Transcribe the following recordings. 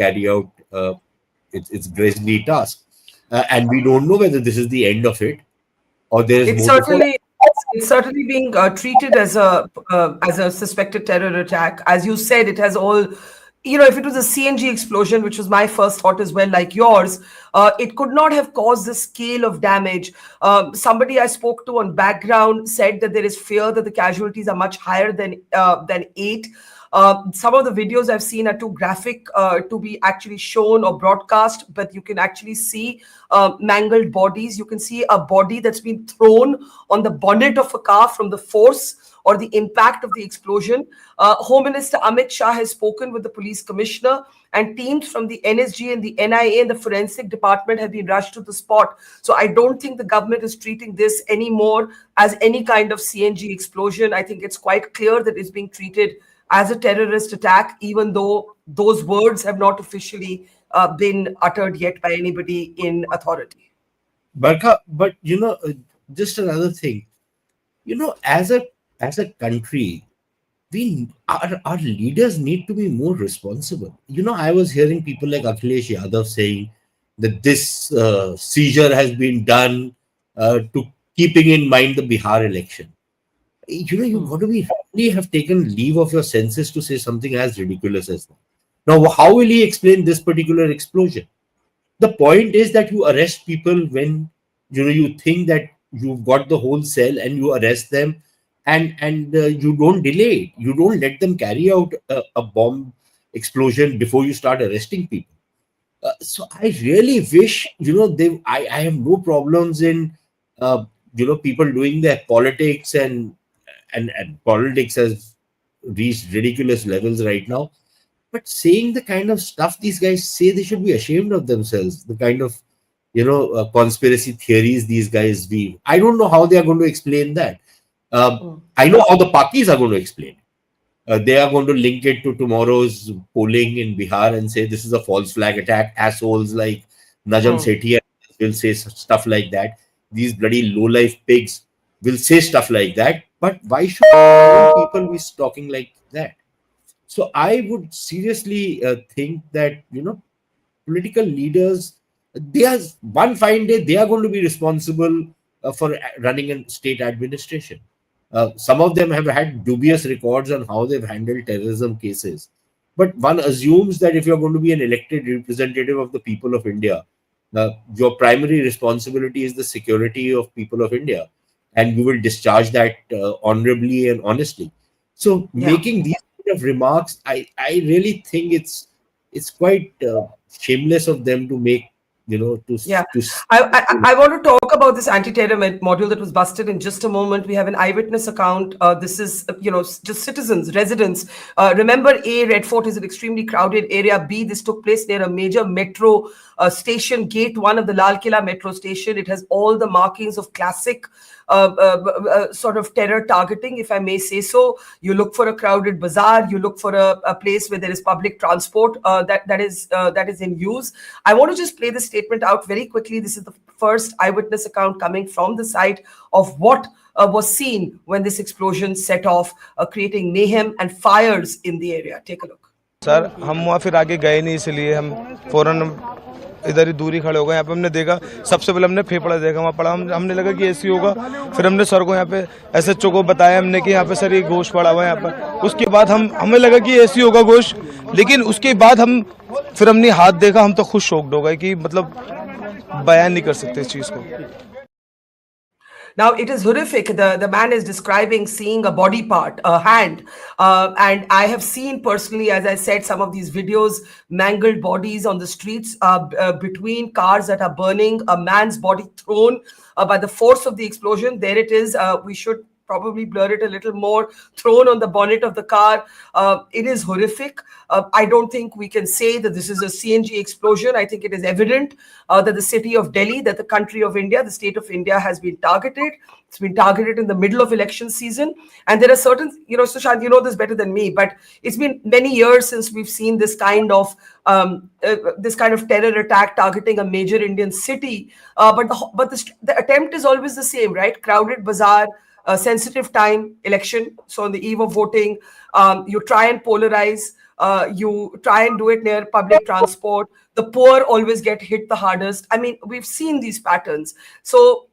carry out its grisly task. And we don't know whether this is the end of it or there is It's more to follow. certainly being treated as a suspected terror attack. As you said, it has all. If it was a CNG explosion, which was my first thought as well, like yours, it could not have caused the scale of damage. Somebody I spoke to on background said that there is fear that the casualties are much higher than 8. Some of the videos I've seen are too graphic to be actually shown or broadcast, but you can actually see mangled bodies. You can see a body that's been thrown on the bonnet of a car from the force or the impact of the explosion. Home Minister Amit Shah has spoken with the police commissioner, and teams from the NSG and the NIA and the forensic department have been rushed to the spot. So I don't think the government is treating this anymore as any kind of CNG explosion. I think it's quite clear that it's being treated as a terrorist attack, even though those words have not officially been uttered yet by anybody in authority. Barkha, but just another thing, as a country, our leaders need to be more responsible. I was hearing people like Akhilesh Yadav saying that this seizure has been done to keeping in mind the Bihar election. You've got to really have taken leave of your senses to say something as ridiculous as that. Now, how will he explain this particular explosion? The point is that you arrest people when you think that you've got the whole cell, and you arrest them, and you don't delay it. You don't let them carry out a bomb explosion before you start arresting people. So I really wish I have no problems in people doing their politics, and politics has reached ridiculous levels right now. But saying the kind of stuff these guys say, they should be ashamed of themselves. The kind of conspiracy theories these guys weave. I don't know how they are going to explain that. I know how the Pakis are going to explain. They are going to link it to tomorrow's polling in Bihar and say this is a false flag attack. Assholes like Najam Sethi will say stuff like that. These bloody low-life pigs will say stuff like that. But why should people be talking like that? So I would seriously think that political leaders, they are one fine day they are going to be responsible for running a state administration. Some of them have had dubious records on how they've handled terrorism cases. But one assumes that if you're going to be an elected representative of the people of India, your primary responsibility is the security of people of India, and you will discharge that honorably and honestly. So making these kind of remarks, I really think it's quite shameless of them to make. I want to talk about this anti-terror module that was busted in just a moment. We have an eyewitness account. This is, just citizens, residents. Remember, A, Red Fort is an extremely crowded area. B, this took place near a major metro station, Gate 1 of the Lal Killa metro station. It has all the markings of classic sort of terror targeting, if I may say so. You look for a crowded bazaar, you look for a place where there is public transport that is in use. I want to just play the statement out very quickly. This is the first eyewitness account coming from the site of what was seen when this explosion set off, creating mayhem and fires in the area. Take a look. Sir हम वहाँ फिर आगे गए नहीं, इसलिए हम फौरन इधर ही दूरी खड़े हो गए। यहाँ पे हमने देखा, सबसे पहले हमने फेफड़ा देखा, वहाँ पड़ा, हमने लगा कि ऐसी होगा। फिर हमने सर को यहाँ पे SHO को बताया हमने कि यहाँ पे सर ये गोश्त पड़ा हुआ है यहाँ पर। उसके बाद हमें लगा कि ऐसी होगा गोश्त, लेकिन उसके बाद फिर हमने हाथ देखा, हम तो खुद शॉक्ड हो गए कि मतलब बयान नहीं कर सकते इस चीज़ को। Now, it is horrific. The man is describing seeing a body part, a hand. And I have seen personally, as I said, some of these videos, mangled bodies on the streets between cars that are burning, a man's body thrown by the force of the explosion. There it is. We should probably blur it a little more, thrown on the bonnet of the car. It is horrific. I don't think we can say that this is a CNG explosion. I think it is evident that the city of Delhi, that the country of India, the state of India has been targeted. It's been targeted in the middle of election season. And there are certain, Sushant, you know this better than me, but it's been many years since we've seen this kind of terror attack targeting a major Indian city. But the attempt is always the same, right? Crowded bazaar, sensitive time, election. So on the eve of voting, you try and polarize. You try and do it near public transport. The poor always get hit the hardest. I mean, we've seen these patterns. So,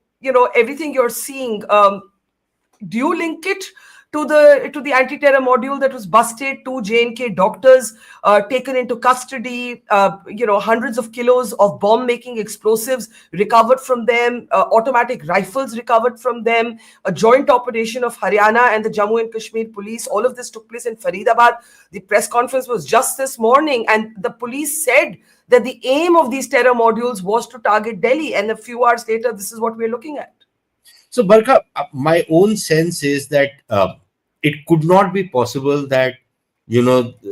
everything you're seeing, do you link it to the anti-terror module that was busted, two J&K doctors taken into custody, hundreds of kilos of bomb-making explosives recovered from them, automatic rifles recovered from them, a joint operation of Haryana and the Jammu and Kashmir police? All of this took place in Faridabad. The press conference was just this morning, and the police said that the aim of these terror modules was to target Delhi, and a few hours later, this is what we're looking at. So, Barkha, my own sense is that it could not be possible that the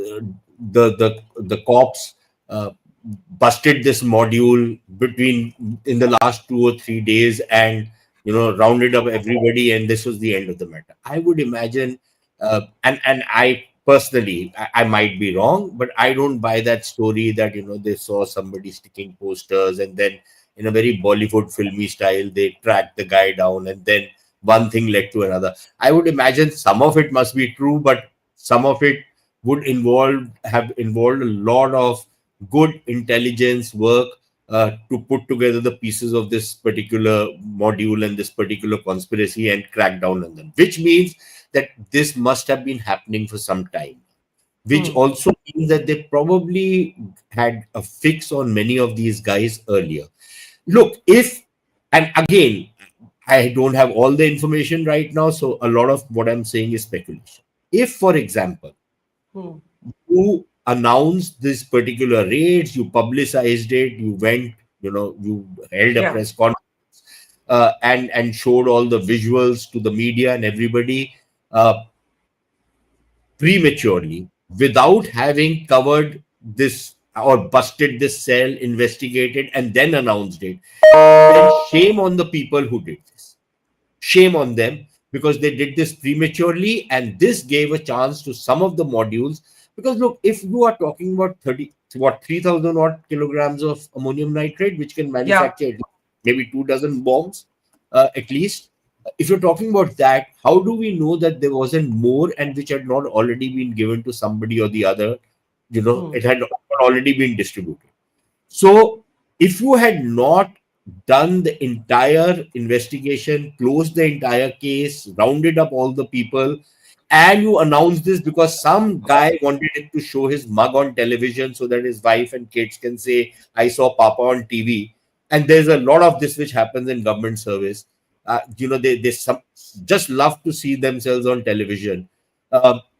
cops busted this module between in the last 2 or 3 days and rounded up everybody, and this was the end of the matter. I would imagine, and I personally, I might be wrong, but I don't buy that story that they saw somebody sticking posters and then in a very Bollywood filmy style, they tracked the guy down and then one thing led to another. I would imagine some of it must be true, but some of it would have involved a lot of good intelligence work to put together the pieces of this particular module and this particular conspiracy and crack down on them, which means that this must have been happening for some time, which also means that they probably had a fix on many of these guys earlier. Look, and again, I don't have all the information right now, so a lot of what I'm saying is speculation. If, for example, you announced this particular raids, you publicized it, you went, you held a press conference and showed all the visuals to the media and everybody prematurely without having covered this or busted this cell, investigated, and then announced it, then shame on the people who did this. Shame on them, because they did this prematurely, and this gave a chance to some of the modules. Because look, if you are talking about 3,000 odd kilograms of ammonium nitrate, which can manufacture maybe 2 dozen bombs, at least. If you're talking about that, how do we know that there wasn't more and which had not already been given to somebody or the other? It had already been distributed. So if you had not done the entire investigation, closed the entire case, rounded up all the people, and you announced this because some guy wanted it to show his mug on television so that his wife and kids can say, I saw Papa on TV. And there's a lot of this which happens in government service. They just love to see themselves on television,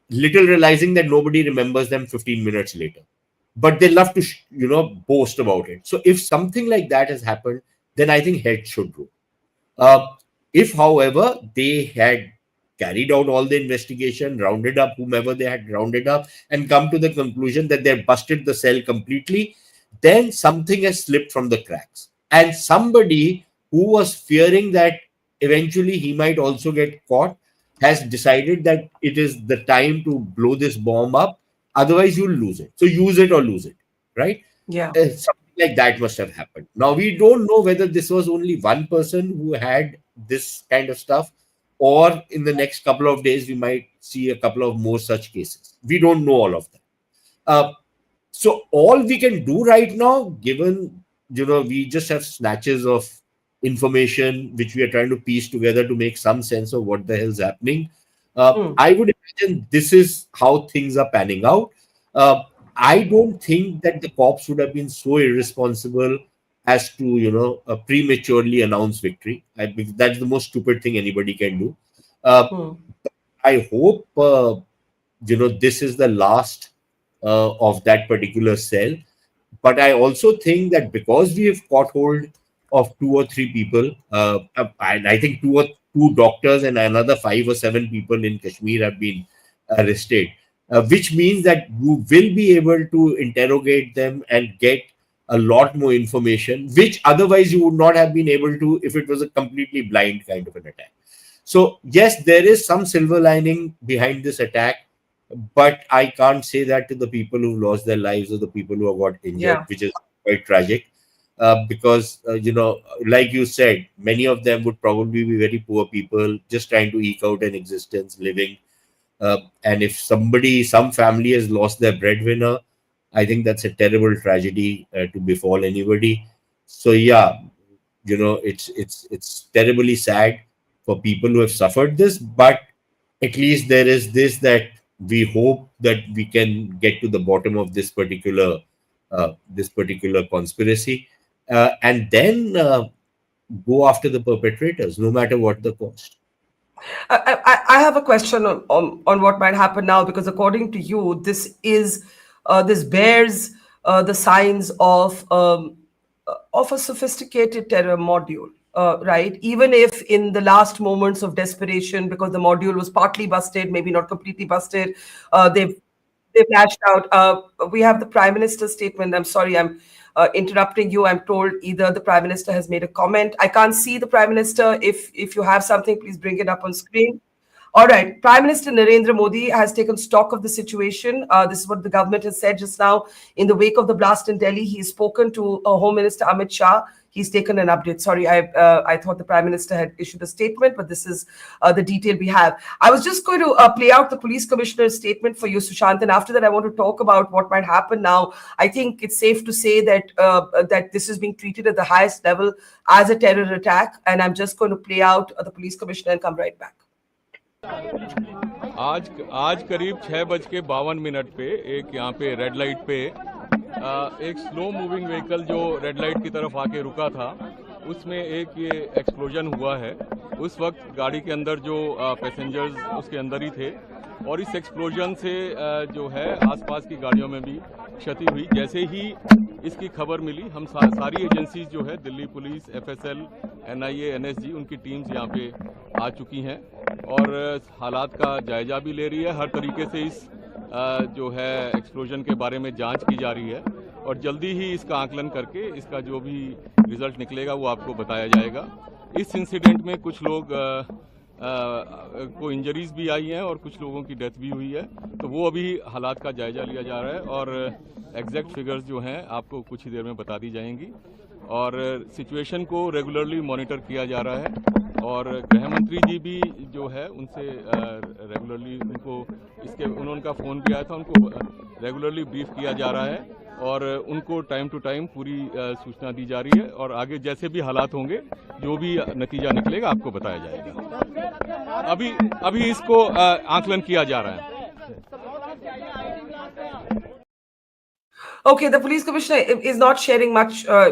little realizing that nobody remembers them 15 minutes later. But they love to, boast about it. So if something like that has happened, then I think heads should roll. If, however, they had carried out all the investigation, rounded up whomever they had rounded up, and come to the conclusion that they busted the cell completely, then something has slipped from the cracks. And somebody who was fearing that eventually he might also get caught has decided that it is the time to blow this bomb up. Otherwise, you'll lose it. So use it or lose it, right? Yeah. Something like that must have happened. Now, we don't know whether this was only one person who had this kind of stuff, or in the next couple of days, we might see a couple of more such cases. We don't know all of that. So all we can do right now, given, we just have snatches of information which we are trying to piece together to make some sense of what the hell's happening. I would imagine this is how things are panning out. I don't think that the cops would have been so irresponsible as to, prematurely announce victory. That's the most stupid thing anybody can do. I hope, this is the last of that particular cell. But I also think that because we have caught hold of 2 or 3 people, I think two doctors and another 5 or 7 people in Kashmir have been arrested, which means that you will be able to interrogate them and get a lot more information, which otherwise you would not have been able to if it was a completely blind kind of an attack. So yes, there is some silver lining behind this attack, but I can't say that to the people who lost their lives or the people who have got injured, which is quite tragic. Because, like you said, many of them would probably be very poor people just trying to eke out an existence, living. And if some family has lost their breadwinner, I think that's a terrible tragedy to befall anybody. So yeah, it's terribly sad for people who have suffered this, but at least there is this, that we hope that we can get to the bottom of this particular conspiracy, and then go after the perpetrators, no matter what the cost. I have a question on what might happen now, because according to you, this bears the signs of a sophisticated terror module, right? Even if in the last moments of desperation, because the module was partly busted, maybe not completely busted, they've lashed out. We have the Prime Minister's statement. I'm sorry, I'm interrupting you. I'm told either the Prime Minister has made a comment. I can't see the Prime Minister. If you have something, please bring it up on screen. All right. Prime Minister Narendra Modi has taken stock of the situation. This is what the government has said just now. In the wake of the blast in Delhi, he's spoken to Home Minister Amit Shah. He's taken an update. Sorry, I thought the Prime Minister had issued a statement, but this is the detail we have. I was just going to play out the police commissioner's statement for you, Sushant, and after that, I want to talk about what might happen now. I think it's safe to say that that this is being treated at the highest level as a terror attack, and I'm just going to play out the police commissioner and come right back. आज आज करीब 6:52 पे एक यहाँ पे red light पे एक slow moving vehicle जो रेड लाइट की तरफ आके रुका था, उसमें एक ये एक्सप्लोजन हुआ है। उस वक्त गाड़ी के अंदर जो पैसेंजर्स उसके अंदर ही थे, और इस एक्सप्लोजन से जो है आसपास की गाड़ियों में भी क्षति हुई। जैसे ही इसकी खबर मिली, हम सारी एजेंसीज जो है, Delhi police, FSL, NIA, NSG, उनकी टीम्स यहाँ पे आ चुकी हैं और हालात का जायजा भी ले रही है। हर तरीके से इस जो है एक्सप्लोजन के बारे में जांच की जा रही है और जल्दी ही इसका आकलन करके इसका जो भी रिजल्ट निकलेगा वो आपको बताया जाएगा। इस इंसिडेंट में कुछ लोग को इंजरीज भी आई हैं और कुछ लोगों की डेथ भी हुई है, तो वो अभी हालात का जायजा लिया जा रहा है और एग्जैक्ट फिगर्स जो हैं आपको कुछ ही देर में बता दी जाएंगी। और सिचुएशन को रेगुलरली मॉनिटर किया जा रहा है और गृह मंत्री जी भी जो है उनसे रेगुलरली उनका फ़ोन भी आया था, उनको रेगुलरली ब्रीफ किया जा रहा है और उनको टाइम टू टाइम पूरी सूचना दी जा रही है और आगे जैसे भी हालात होंगे, जो भी नतीजा निकलेगा आपको बताया जाएगा। अभी इसको आकलन किया जा रहा है। Okay, the police commissioner is not sharing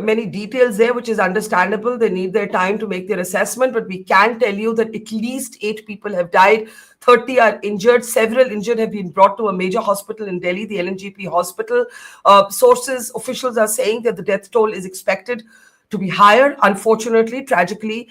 many details there, which is understandable. They need their time to make their assessment, but we can tell you that at least 8 people have died, 30 are injured. Several injured have been brought to a major hospital in Delhi, the LNGP hospital. Officials are saying that the death toll is expected to be higher. Unfortunately, tragically,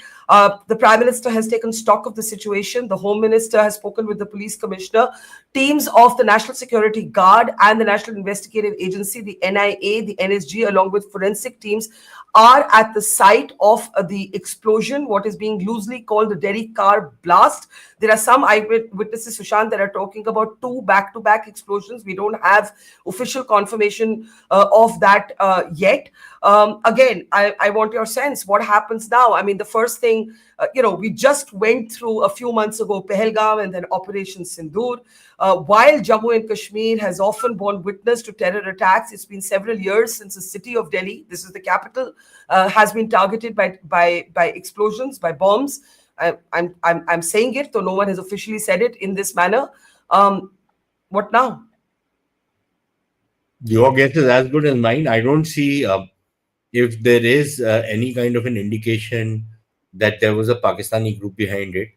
the Prime Minister has taken stock of the situation. The Home Minister has spoken with the police commissioner. Teams of the National Security Guard and the National Investigative Agency, the NIA, the NSG, along with forensic teams, are at the site of the explosion, what is being loosely called the Delhi car blast. There are some eyewitnesses, Sushant, that are talking about 2 back-to-back explosions. We don't have official confirmation of that yet. Again, I want your sense. What happens now? I mean, the first thing, we just went through a few months ago, Pahalgam and then Operation Sindoor. While Jammu and Kashmir has often borne witness to terror attacks, it's been several years since the city of Delhi, this is the capital, has been targeted by explosions, by bombs. I'm saying it, though no one has officially said it in this manner. What now? Your guess is as good as mine. I don't see if there is any kind of an indication that there was a Pakistani group behind it.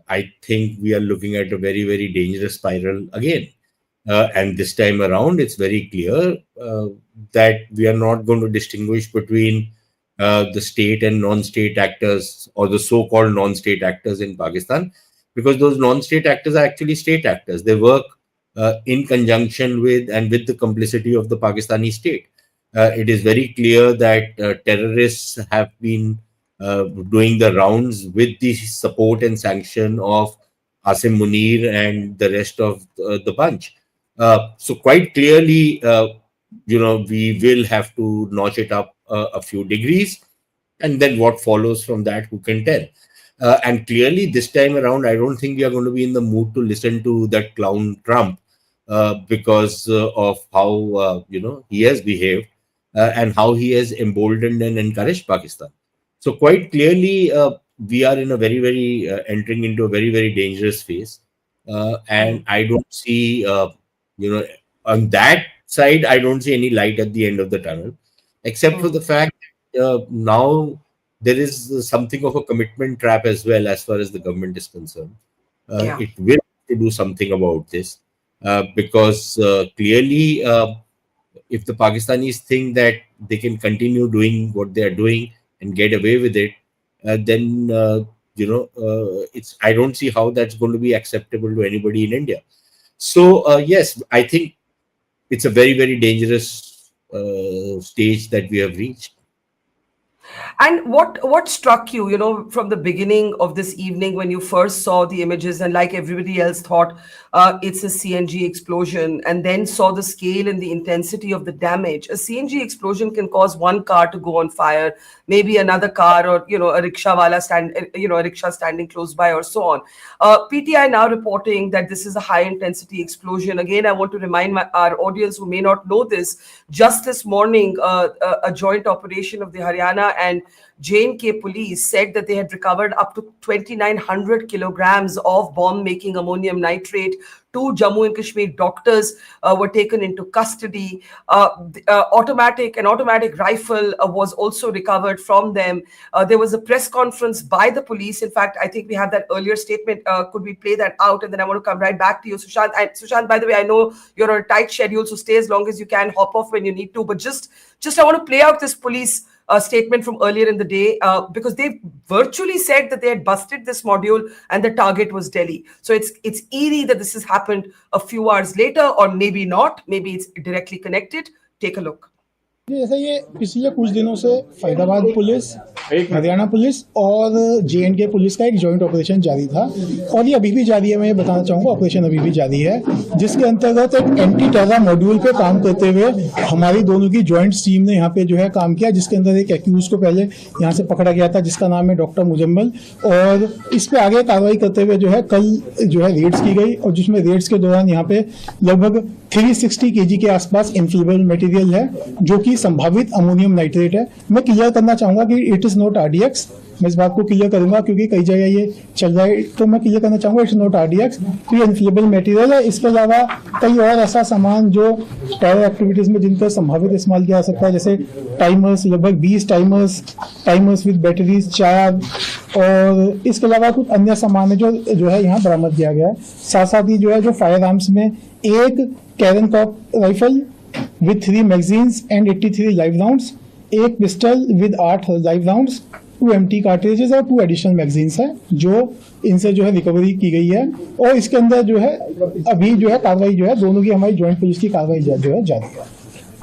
I think we are looking at a very, very dangerous spiral again. And this time around, it's very clear that we are not going to distinguish between the state and non-state actors, or the so-called non-state actors in Pakistan, because those non-state actors are actually state actors. They work in conjunction with and with the complicity of the Pakistani state. It is very clear that terrorists have been doing the rounds with the support and sanction of Asim Munir and the rest of the bunch. So quite clearly, we will have to notch it up a few degrees, and then what follows from that, who can tell? And clearly, this time around, I don't think we are going to be in the mood to listen to that clown Trump because of how he has behaved and how he has emboldened and encouraged Pakistan. So quite clearly, we are in a very, very entering into a very, very dangerous phase, and I don't see, you know, on that side, I don't see any light at the end of the tunnel, except for the fact now there is something of a commitment trap as well as far as the government is concerned. Yeah. It will have to do something about this because clearly, if the Pakistanis think that they can continue doing what they are doing and get away with it, then it's I don't see how that's going to be acceptable to anybody in India. So yes, I think it's a very, very dangerous stage that we have reached. And what struck you, from the beginning of this evening when you first saw the images and like everybody else thought it's a CNG explosion, and then saw the scale and the intensity of the damage? A CNG explosion can cause one car to go on fire, maybe another car, or a a rickshaw standing close by, or so on. PTI now reporting that this is a high intensity explosion. Again, I want to remind our audience who may not know this. Just this morning, a joint operation of the Haryana and J&K police said that they had recovered up to 2,900 kilograms of bomb-making ammonium nitrate. Two Jammu and Kashmir doctors were taken into custody. An automatic rifle was also recovered from them. There was a press conference by the police. In fact, I think we have that earlier statement. Could we play that out? And then I want to come right back to you, Sushant. And Sushant, by the way, I know you're on a tight schedule, so stay as long as you can, hop off when you need to. But just I want to play out this police statement from earlier in the day because they virtually said that they had busted this module and the target was Delhi. So it's eerie that this has happened a few hours later, or maybe not. Maybe it's directly connected. Take a look. जैसे ये पिछले कुछ दिनों से Faridabad police, Haryana police और J&K police का एक joint operation जारी था, और ये अभी भी जारी है। मैं ये बताना चाहूँगा, ऑपरेशन अभी भी जारी है, जिसके अंतर्गत एक एंटी टेरर मॉड्यूल पे काम करते हुए हमारी दोनों की जॉइंट टीम ने यहाँ पे जो है काम किया, जिसके अंदर एक एक्यूज को पहले यहाँ से पकड़ा गया था, जिसका नाम है डॉक्टर मुजम्मल, और इस पे आगे कार्रवाई करते हुए जो है कल जो है रेड्स की गई, और जिसमें रेड्स के दौरान यहाँ पे लगभग 360 kg के आसपास इन्फ्लेमेबल मटेरियल है, जो कि संभावित अमोनियम नाइट्रेट है। मैं क्लियर करना चाहूंगा कि इट इज नॉट RDX। मैं इस बात को क्लियर करूंगा क्योंकि कई जगह ये चल रहा है, तो मैं क्लियर करना चाहूंगा इट्स नॉट RDX। तो ये इन्फ्लेमेबल मटेरियल है। इसके अलावा कई और ऐसा सामान जो टेरर एक्टिविटीज में जिनका संभावित इस्तेमाल किया जा सकता है, जैसे टाइमर्स, लगभग 20 टाइमर्स विद बैटरीज 4, और इसके अलावा कुछ अन्य सामान है जो है यहाँ बरामद किया गया है। साथ साथ ही जो है जो फायर आर्म्स में एक कैरन कॉप rifle with 3 magazines and 83 live rounds, एक pistol with 8 live rounds, 2 empty cartridges और 2 additional magazines है, जो इनसे जो है रिकवरी की गई है। और इसके अंदर जो है अभी जो है कार्रवाई जो है दोनों की हमारी जॉइंट पुलिस की कार्रवाई जो है जारी है।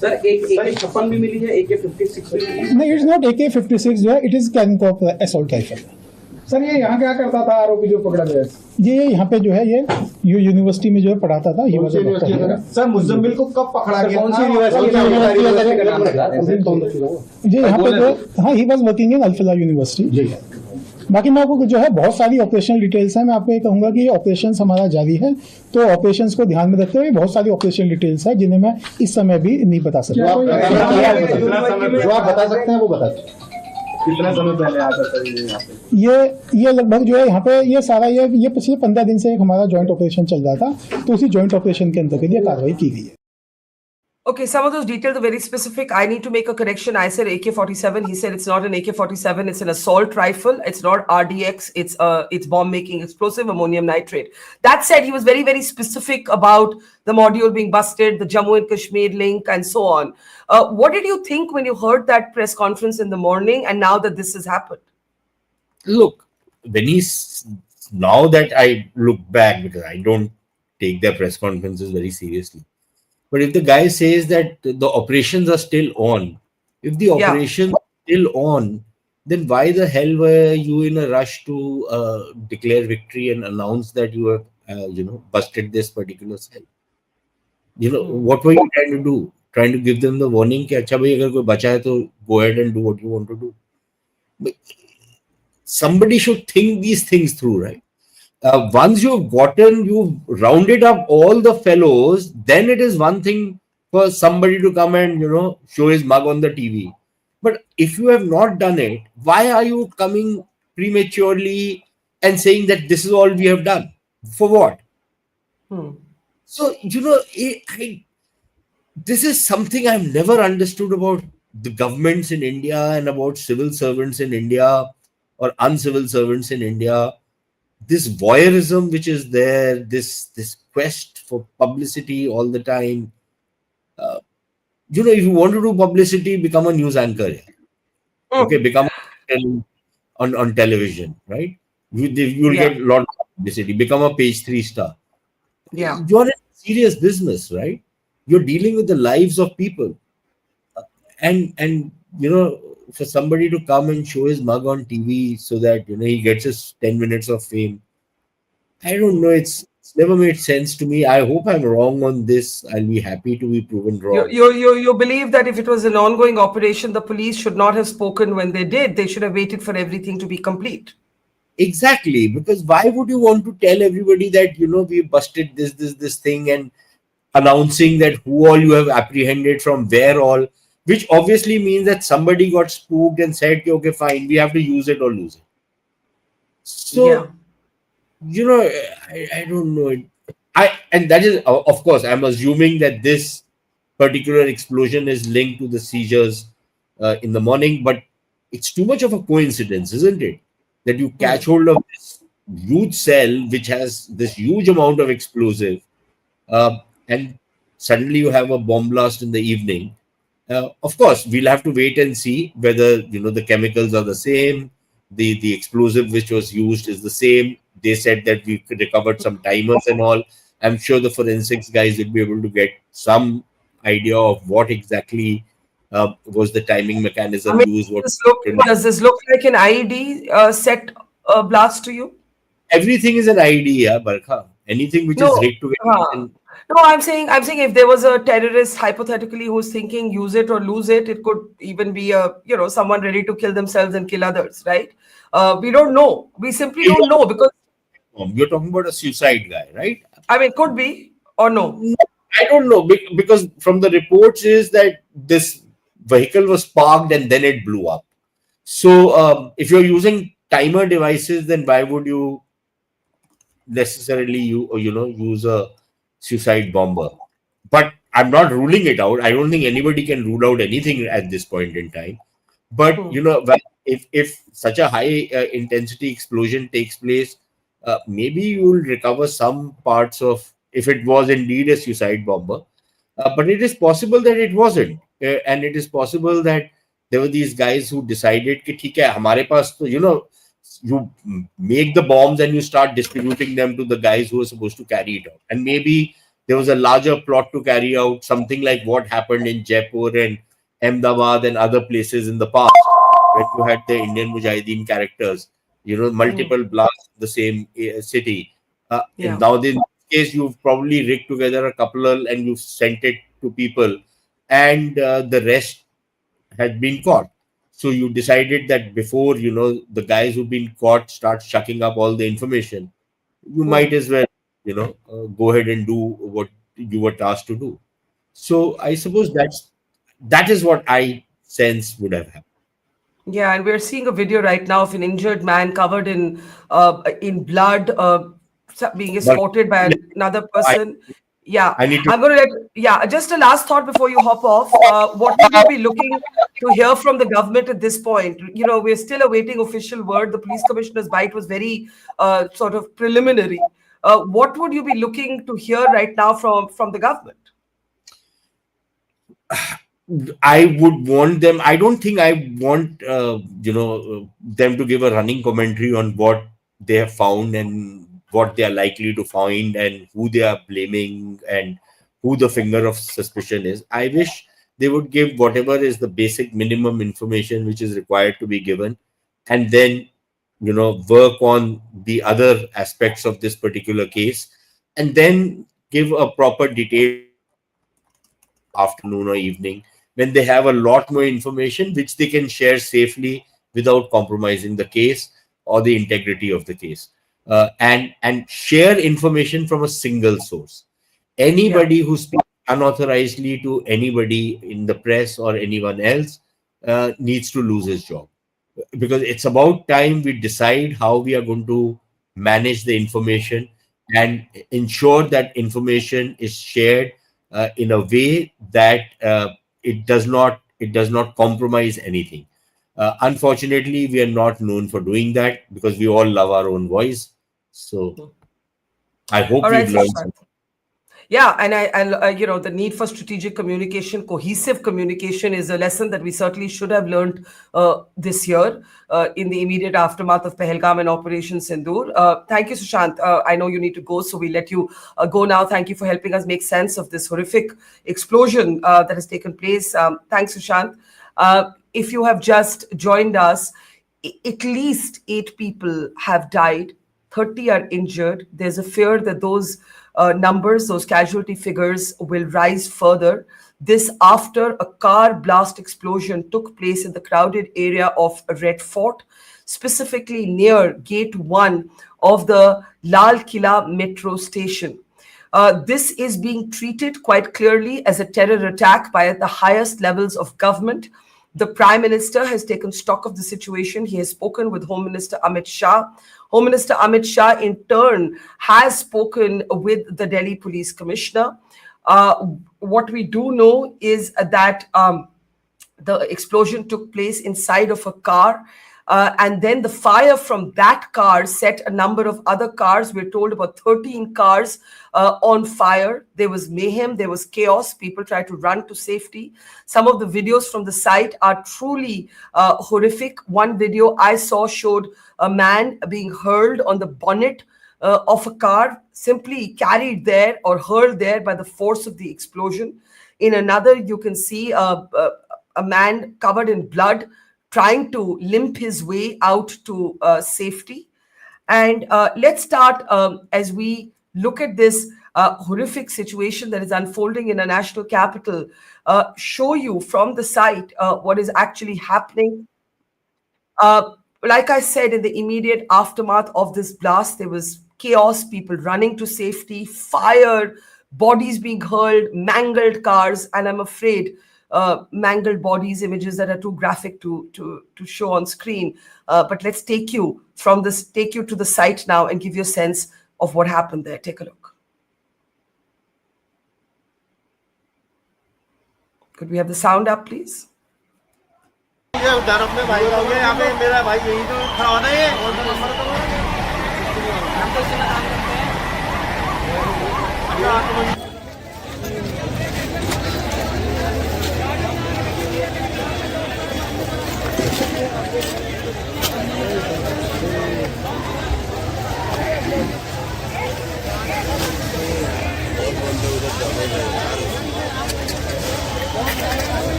सर एक AK-56 भी मिली है, AK-56 भी मिली है? नहीं, इट्स नॉट AK-56 जो है, इट इज कैरन कॉप असॉल्ट राइफल। सर ये यहाँ क्या करता था आरोपी जो पकड़ा गया? ये यहाँ पे जो है ये यूनिवर्सिटी में जो है पढ़ाता था। सर मुजम्मिल को कब पकड़ा गया? कौन सी यूनिवर्सिटी? जी यहाँ पे जो, हाँ, he was working in Alfalah university. बाकी मैं आपको जो है बहुत सारी ऑपरेशनल डिटेल्स हैं। मैं आपको ये कहूंगा कि ये ऑपरेशंस हमारा जारी है, तो ऑपरेशंस को ध्यान में रखते हुए बहुत सारी ऑपरेशनल डिटेल्स हैं जिन्हें मैं इस समय भी नहीं बता सकता। जो आप बता सकते हैं वो बता दीजिए। कितना समय पहले आता था ये यहाँ पे? ये लगभग जो है यहाँ पे ये सारा ये पिछले 15 दिन से एक हमारा जॉइंट ऑपरेशन चल रहा था, तो उसी जॉइंट ऑपरेशन के अंतर्गत ये कार्रवाई की गई है। Okay, some of those details are very specific. I need to make a correction. I said AK-47. He said it's not an AK-47. It's an assault rifle. It's not RDX. It's bomb-making explosive ammonium nitrate. That said, he was very, very specific about the module being busted, the Jammu and Kashmir link, and so on. What did you think when you heard that press conference in the morning, and now that this has happened? Look, now that I look back, because I don't take their press conferences very seriously. But if the guy says that the operations are still on, if the operations are still on, then why the hell were you in a rush to declare victory and announce that you have, busted this particular cell? What were you trying to do? Trying to give them the warning कि अच्छा भाई अगर कोई बचा है तो go ahead and do what you want to do. But somebody should think these things through, right? Once you've rounded up all the fellows, then it is one thing for somebody to come and show his mug on the TV. But if you have not done it, why are you coming prematurely and saying that this is all we have done? For what? Hmm. So this is something I've never understood about the governments in India and about civil servants in India or uncivil servants in India. This voyeurism which is there, this quest for publicity all the time. If you want to do publicity, become a news anchor. Okay, Hmm. become on television, right? You'll Yeah. get a lot of publicity. Become a page 3 star. Yeah. You're in serious business, right? You're dealing with the lives of people, and for somebody to come and show his mug on TV so that he gets his 10 minutes of fame. I don't know. It's never made sense to me. I hope I'm wrong on this. I'll be happy to be proven You, wrong. you, you, you believe that if it was an ongoing operation, the police should not have spoken when they did. They should have waited for everything to be complete. Exactly, because why would you want to tell everybody that we busted this thing and announcing that who all you have apprehended from where all, which obviously means that somebody got spooked and said, "Okay, okay, fine, we have to use it or lose it." Yeah. So I don't know. And that is, of course, I'm assuming that this particular explosion is linked to the seizures in the morning, but it's too much of a coincidence, isn't it? That you Hmm. catch hold of this huge cell which has this huge amount of explosive, and suddenly you have a bomb blast in the evening. Of course, we'll have to wait and see whether the chemicals are the same, the explosive which was used is the same. They said that we recovered some timers and all. I'm sure the forensics guys will be able to get some idea of what exactly was the timing I mechanism mean, used. What does this look like an IED set blast to you? everything is an idea, Barkha. Anything which is No. rigged together is Huh. No, I'm saying if there was a terrorist hypothetically who's thinking use it or lose it, it could even be someone ready to kill themselves and kill others, right? We don't know. We simply don't know because you're talking about a suicide guy, right? I mean, could be or no. No, I don't know because from the reports is that this vehicle was parked and then it blew up. So if you're using timer devices, then why would you necessarily use a suicide bomber? But I'm not ruling it out. I don't think anybody can rule out anything at this point in time. But Hmm. if such a high intensity explosion takes place, maybe you will recover some parts of, if it was indeed a suicide bomber. But it is possible that it wasn't, and it is possible that there were these guys who decided कि ठीक है हमारे पास तो you make the bombs and you start distributing them to the guys who are supposed to carry it out, and maybe there was a larger plot to carry out, something like what happened in Jaipur and Ahmedabad and other places in the past when you had the Indian Mujahideen characters, Hmm. multiple blasts in the same city. And Yeah. now in this case, you've probably rigged together a couple and you've sent it to people, and the rest has been caught. So you decided that before the guys who've been caught start chucking up all the information, you might Hmm. as well go ahead and do what you were tasked to do. So I suppose that is what I sense would have happened. Yeah, and we're seeing a video right now of an injured man covered in blood, being But escorted by another I, person. Yeah, I need to. I'm going to let. Yeah, just a last thought before you hop off. What would you be looking to hear from the government at this point? We're still awaiting official word. The police commissioner's bite was very sort of preliminary. What would you be looking to hear right now from the government? I would want them. I don't think I want them to give a running commentary on what they have found and what they are likely to find and who they are blaming and who the finger of suspicion is. I wish they would give whatever is the basic minimum information which is required to be given, and then work on the other aspects of this particular case, and then give a proper detailed afternoon or evening when they have a lot more information which they can share safely without compromising the case or the integrity of the case, and share information from a single source. Anybody who speaks unauthorizedly to anybody in the press or anyone else needs to lose his job, because it's about time we decide how we are going to manage the information and ensure that information is shared in a way that it does not compromise anything. Unfortunately, we are not known for doing that because we all love our own voice. So I hope All right, we've learned Sushant. something. Yeah, and the need for strategic communication, cohesive communication is a lesson that we certainly should have learned this year in the immediate aftermath of Pahalgam and Operation Sindoor. Thank you, Sushant. I know you need to go, so we let you go now. Thank you for helping us make sense of this horrific explosion that has taken place. Thanks, Sushant. If you have just joined us, at least 8 people have died, 30 are injured. There's a fear that those numbers, those casualty figures will rise further. This after a car blast explosion took place in the crowded area of Red Fort, specifically near Gate 1 of the Lal Killa metro station. This is being treated quite clearly as a terror attack by the highest levels of government. The Prime Minister has taken stock of the situation. He has spoken with Home Minister Amit Shah. Home Minister Amit Shah, in turn, has spoken with the Delhi Police Commissioner. What we do know is that the explosion took place inside of a car. And then the fire from that car set a number of other cars. We're told about 13 cars on fire. There was mayhem, there was chaos. People tried to run to safety. Some of the videos from the site are truly horrific. One video I saw showed a man being hurled on the bonnet of a car, simply carried there or hurled there by the force of the explosion. In another, you can see a man covered in blood trying to limp his way out to safety. And let's start as we look at this horrific situation that is unfolding in a national capital, show you from the site what is actually happening. Like I said, in the immediate aftermath of this blast, there was chaos, people running to safety, fire, bodies being hurled, mangled cars, and I'm afraid mangled bodies, images that are too graphic to show on screen. But let's take you to the site now and give you a sense of what happened there. Take a look. Could we have the sound up, please?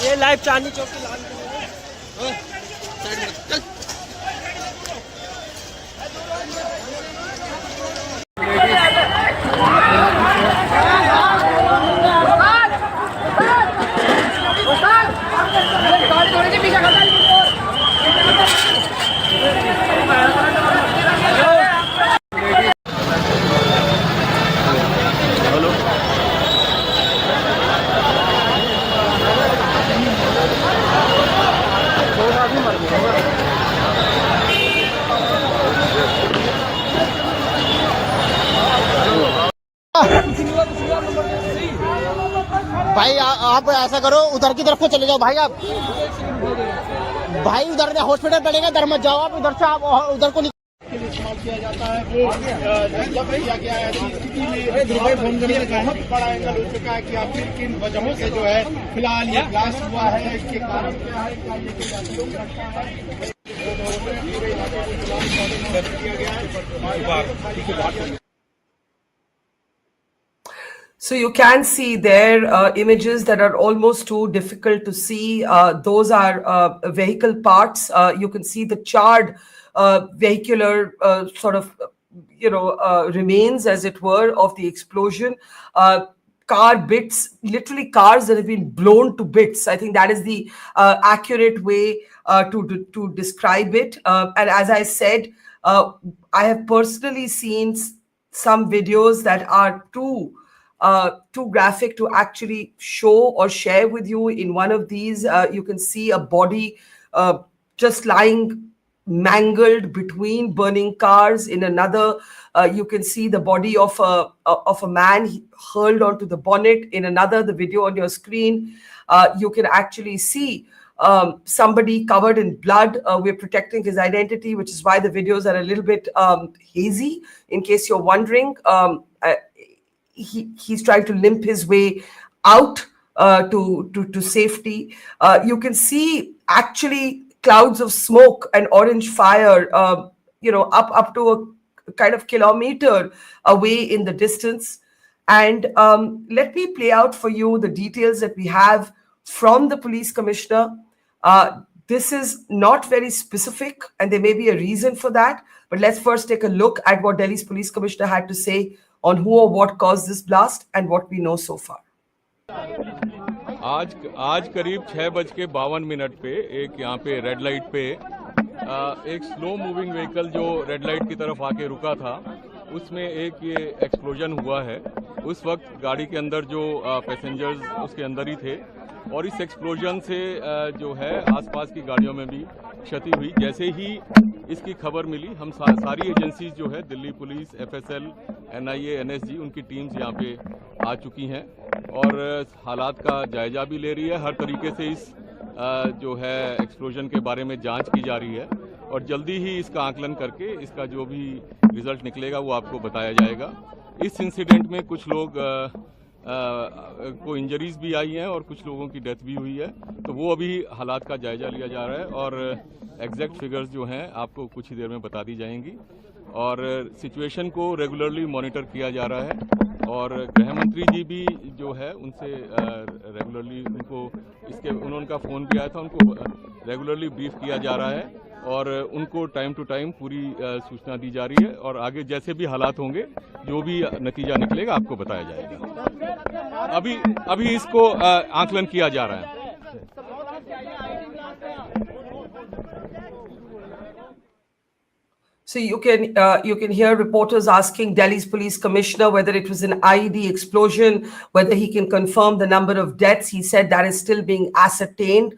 ये live Chandni Chowk की लाल भाई आप ऐसा करो, उधर की तरफ को चले जाओ भाई। आप भाई उधर हॉस्पिटल पड़ेगा, इधर मत जाओ, आप उधर से आप उधर को इस्तेमाल किया जाता है। जब किया गया है स्थिति में बड़ा एंगल हो चुका है कि आखिर किन वजहों से जो है फिलहाल ये ब्लास्ट हुआ है, इसके कारण क्या है, So you can see there images that are almost too difficult to see. Those are vehicle parts. You can see the charred vehicular sort of, remains, as it were, of the explosion. Car bits, literally cars that have been blown to bits. I think that is the accurate way to describe it. And as I said, I have personally seen some videos that are too graphic to actually show or share with you. In one of these, you can see a body just lying mangled between burning cars. In another, you can see the body of a man hurled onto the bonnet. In another, the video on your screen, you can actually see somebody covered in blood. We're protecting his identity, which is why the videos are a little bit hazy, in case you're wondering. He's trying to limp his way out to safety. You can see actually clouds of smoke and orange fire, up to a kind of kilometer away in the distance. And let me play out for you the details that we have from the police commissioner. This is not very specific, and there may be a reason for that. But let's first take a look at what Delhi's police commissioner had to say on who or what caused this blast and what we know so far. आज करीब 6:52 पे एक यहाँ पे red light पे एक slow moving vehicle जो red light की तरफ आके रुका था, उसमें एक ये एक्सप्लोजन हुआ है। उस वक्त गाड़ी के अंदर जो पैसेंजर्स उसके अंदर ही थे, और इस एक्सप्लोजन से जो है आसपास की गाड़ियों में भी क्षति हुई। जैसे ही इसकी खबर मिली, हम सारी एजेंसीज जो है, Delhi police, FSL, NIA, NSG, उनकी टीम्स यहाँ पे आ चुकी हैं और हालात का जायजा भी ले रही है। हर तरीके से इस जो है एक्सप्लोजन के बारे में जांच की जा रही है और जल्दी ही इसका आकलन करके इसका जो भी रिजल्ट निकलेगा वो आपको बताया जाएगा। इस इंसिडेंट में कुछ लोग को इंजरीज भी आई हैं और कुछ लोगों की डेथ भी हुई है, तो वो अभी हालात का जायजा लिया जा रहा है और एग्जैक्ट फिगर्स जो हैं आपको कुछ ही देर में बता दी जाएंगी। और सिचुएशन को रेगुलरली मॉनिटर किया जा रहा है और गृह मंत्री जी भी जो है उनसे रेगुलरली उनका फ़ोन भी आया था, उनको रेगुलरली ब्रीफ किया जा रहा है और उनको टाइम टू टाइम पूरी सूचना दी जा रही है और आगे जैसे भी हालात होंगे, जो भी नतीजा निकलेगा आपको बताया जाएगा। अभी इसको आकलन किया जा रहा है। So you can hear reporters asking Delhi's police commissioner whether it was an IED explosion, whether he can confirm the number of deaths. He said that is still being ascertained.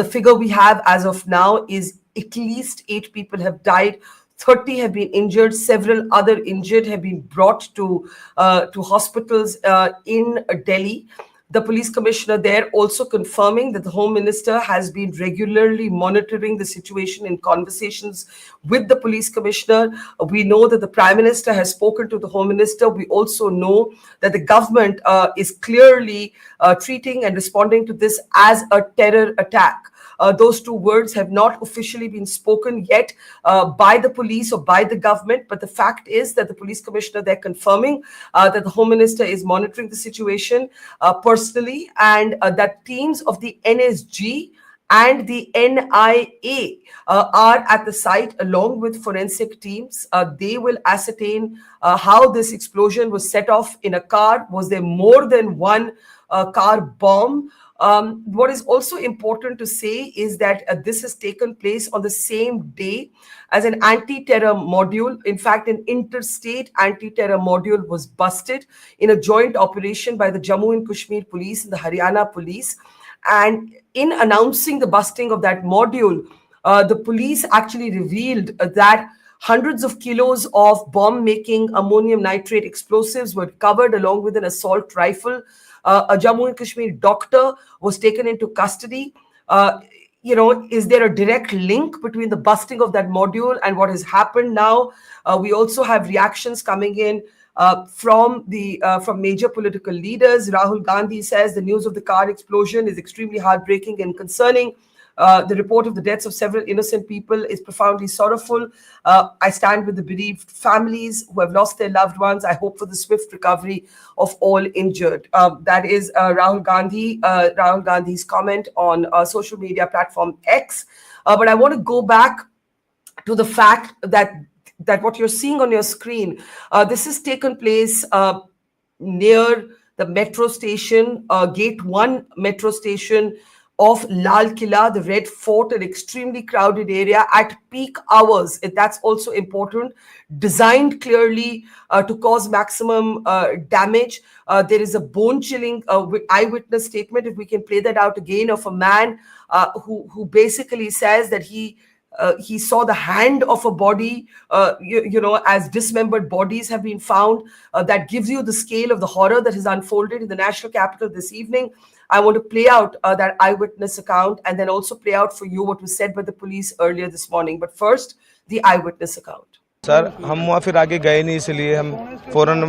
The figure we have as of now is at least 8 people have died. 30 have been injured. Several other injured have been brought to hospitals in Delhi. The police commissioner there also confirming that the Home Minister has been regularly monitoring the situation in conversations with the police commissioner. We know that the Prime Minister has spoken to the Home Minister. We also know that the government is clearly treating and responding to this as a terror attack. Those two words have not officially been spoken yet by the police or by the government, but the fact is that the police commissioner, they're confirming that the Home Minister is monitoring the situation personally, and that teams of the NSG and the NIA are at the site along with forensic teams. They will ascertain how this explosion was set off in a car. Was there more than one car bomb? What is also important to say is that this has taken place on the same day as an anti-terror module. In fact, an interstate anti-terror module was busted in a joint operation by the Jammu and Kashmir police and the Haryana police. And in announcing the busting of that module, the police actually revealed that hundreds of kilos of bomb-making ammonium nitrate explosives were recovered along with an assault rifle. A Jammu and Kashmir doctor was taken into custody. Is there a direct link between the busting of that module and what has happened now? We also have reactions coming in from major political leaders. Rahul Gandhi says the news of the car explosion is extremely heartbreaking and concerning. The report of the deaths of several innocent people is profoundly sorrowful. I stand with the bereaved families who have lost their loved ones. I hope for the swift recovery of all injured. That is Rahul Gandhi's comment on social media platform X. But I want to go back to the fact that what you're seeing on your screen, this has taken place near the metro station, Gate 1 metro station of Lal Killa, the Red Fort, an extremely crowded area at peak hours. That's also important. Designed clearly to cause maximum damage. There is a bone-chilling eyewitness statement, if we can play that out again, of a man who basically says that he saw the hand of a body, as dismembered bodies have been found. That gives you the scale of the horror that has unfolded in the national capital this evening. I want to play out that eyewitness account and then also play out for you what was said by the police earlier this morning. But first, the eyewitness account. Sir हम वहाँ फिर आगे गए नहीं, इसलिए हम फौरन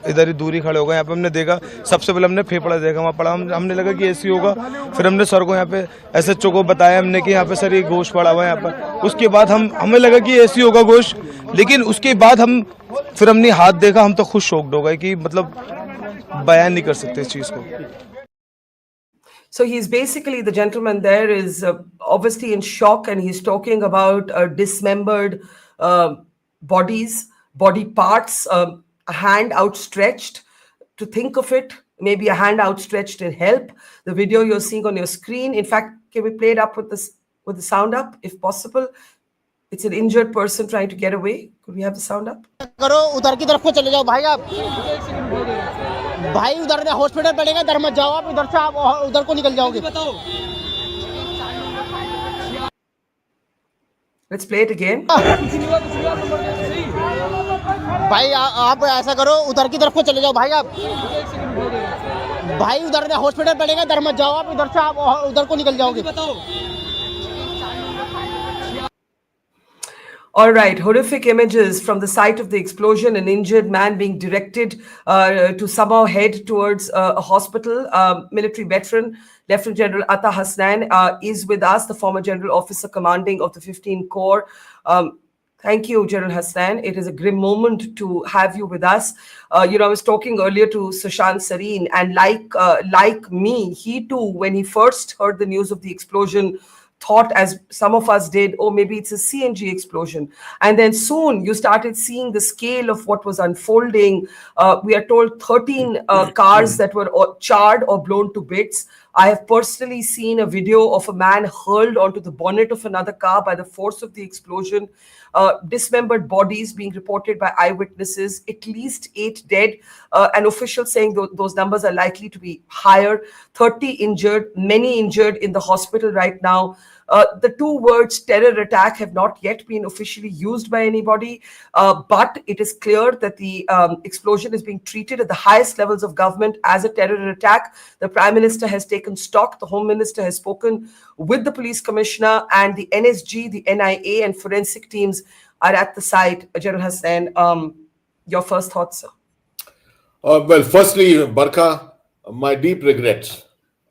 इधर ही दूरी खड़े हो गए। यहाँ पे हमने देखा, सबसे पहले हमने फेफड़ा देखा, वहाँ पड़ा, हमने लगा कि ऐसी होगा। फिर हमने सर को यहाँ पे एसएचओ को बताया हमने कि यहाँ पे सर ये गोश्त पड़ा हुआ है यहाँ पर। उसके बाद हमें लगा कि ऐसी होगा गोश्त, लेकिन उसके बाद फिर हमने हाथ देखा, हम तो खुद शॉक्ड हो गए कि मतलब बयान नहीं कर सकते इस चीज़ को। So he's basically, the gentleman there is obviously in shock, and he's talking about dismembered bodies, body parts, a hand outstretched. To think of it, maybe a hand outstretched in help. The video you're seeing on your screen. In fact, can we play it up with the sound up, if possible? It's an injured person trying to get away. Could we have the sound up? करो, उधर की तरफ को चले जाओ भाई। आप भाई उधर हॉस्पिटल पड़ेगा, इधर मत जाओ, आप इधर से आप उधर को निकल जाओगे। Let's play it again. भाई आप ऐसा करो, उधर की तरफ को चले जाओ भाई। आप भाई उधर हॉस्पिटल पड़ेगा, इधर मत जाओ, आप इधर से आप उधर को निकल जाओगे। All right, horrific images from the site of the explosion, an injured man being directed to somehow head towards a hospital. Military veteran, Lieutenant General Atta Hasnan, is with us, the former General Officer Commanding of the 15 Corps. Thank you, General Hasnan. It is a grim moment to have you with us. I was talking earlier to Sushant Sareen, and like me, he too, when he first heard the news of the explosion, thought, as some of us did, oh, maybe it's a CNG explosion. And then soon you started seeing the scale of what was unfolding. We are told 13 cars that were charred or blown to bits. I have personally seen a video of a man hurled onto the bonnet of another car by the force of the explosion. Dismembered bodies being reported by eyewitnesses, at least 8 dead, and officials saying those numbers are likely to be higher. 30 injured, many injured in the hospital right now. The two words terror attack have not yet been officially used by anybody, but it is clear that the explosion is being treated at the highest levels of government as a terror attack. The Prime Minister has taken stock. The Home Minister has spoken with the Police Commissioner, and the NSG, the NIA, and forensic teams are at the site. General Hassan, your first thoughts, sir? Well, firstly, Barkha, my deep regrets.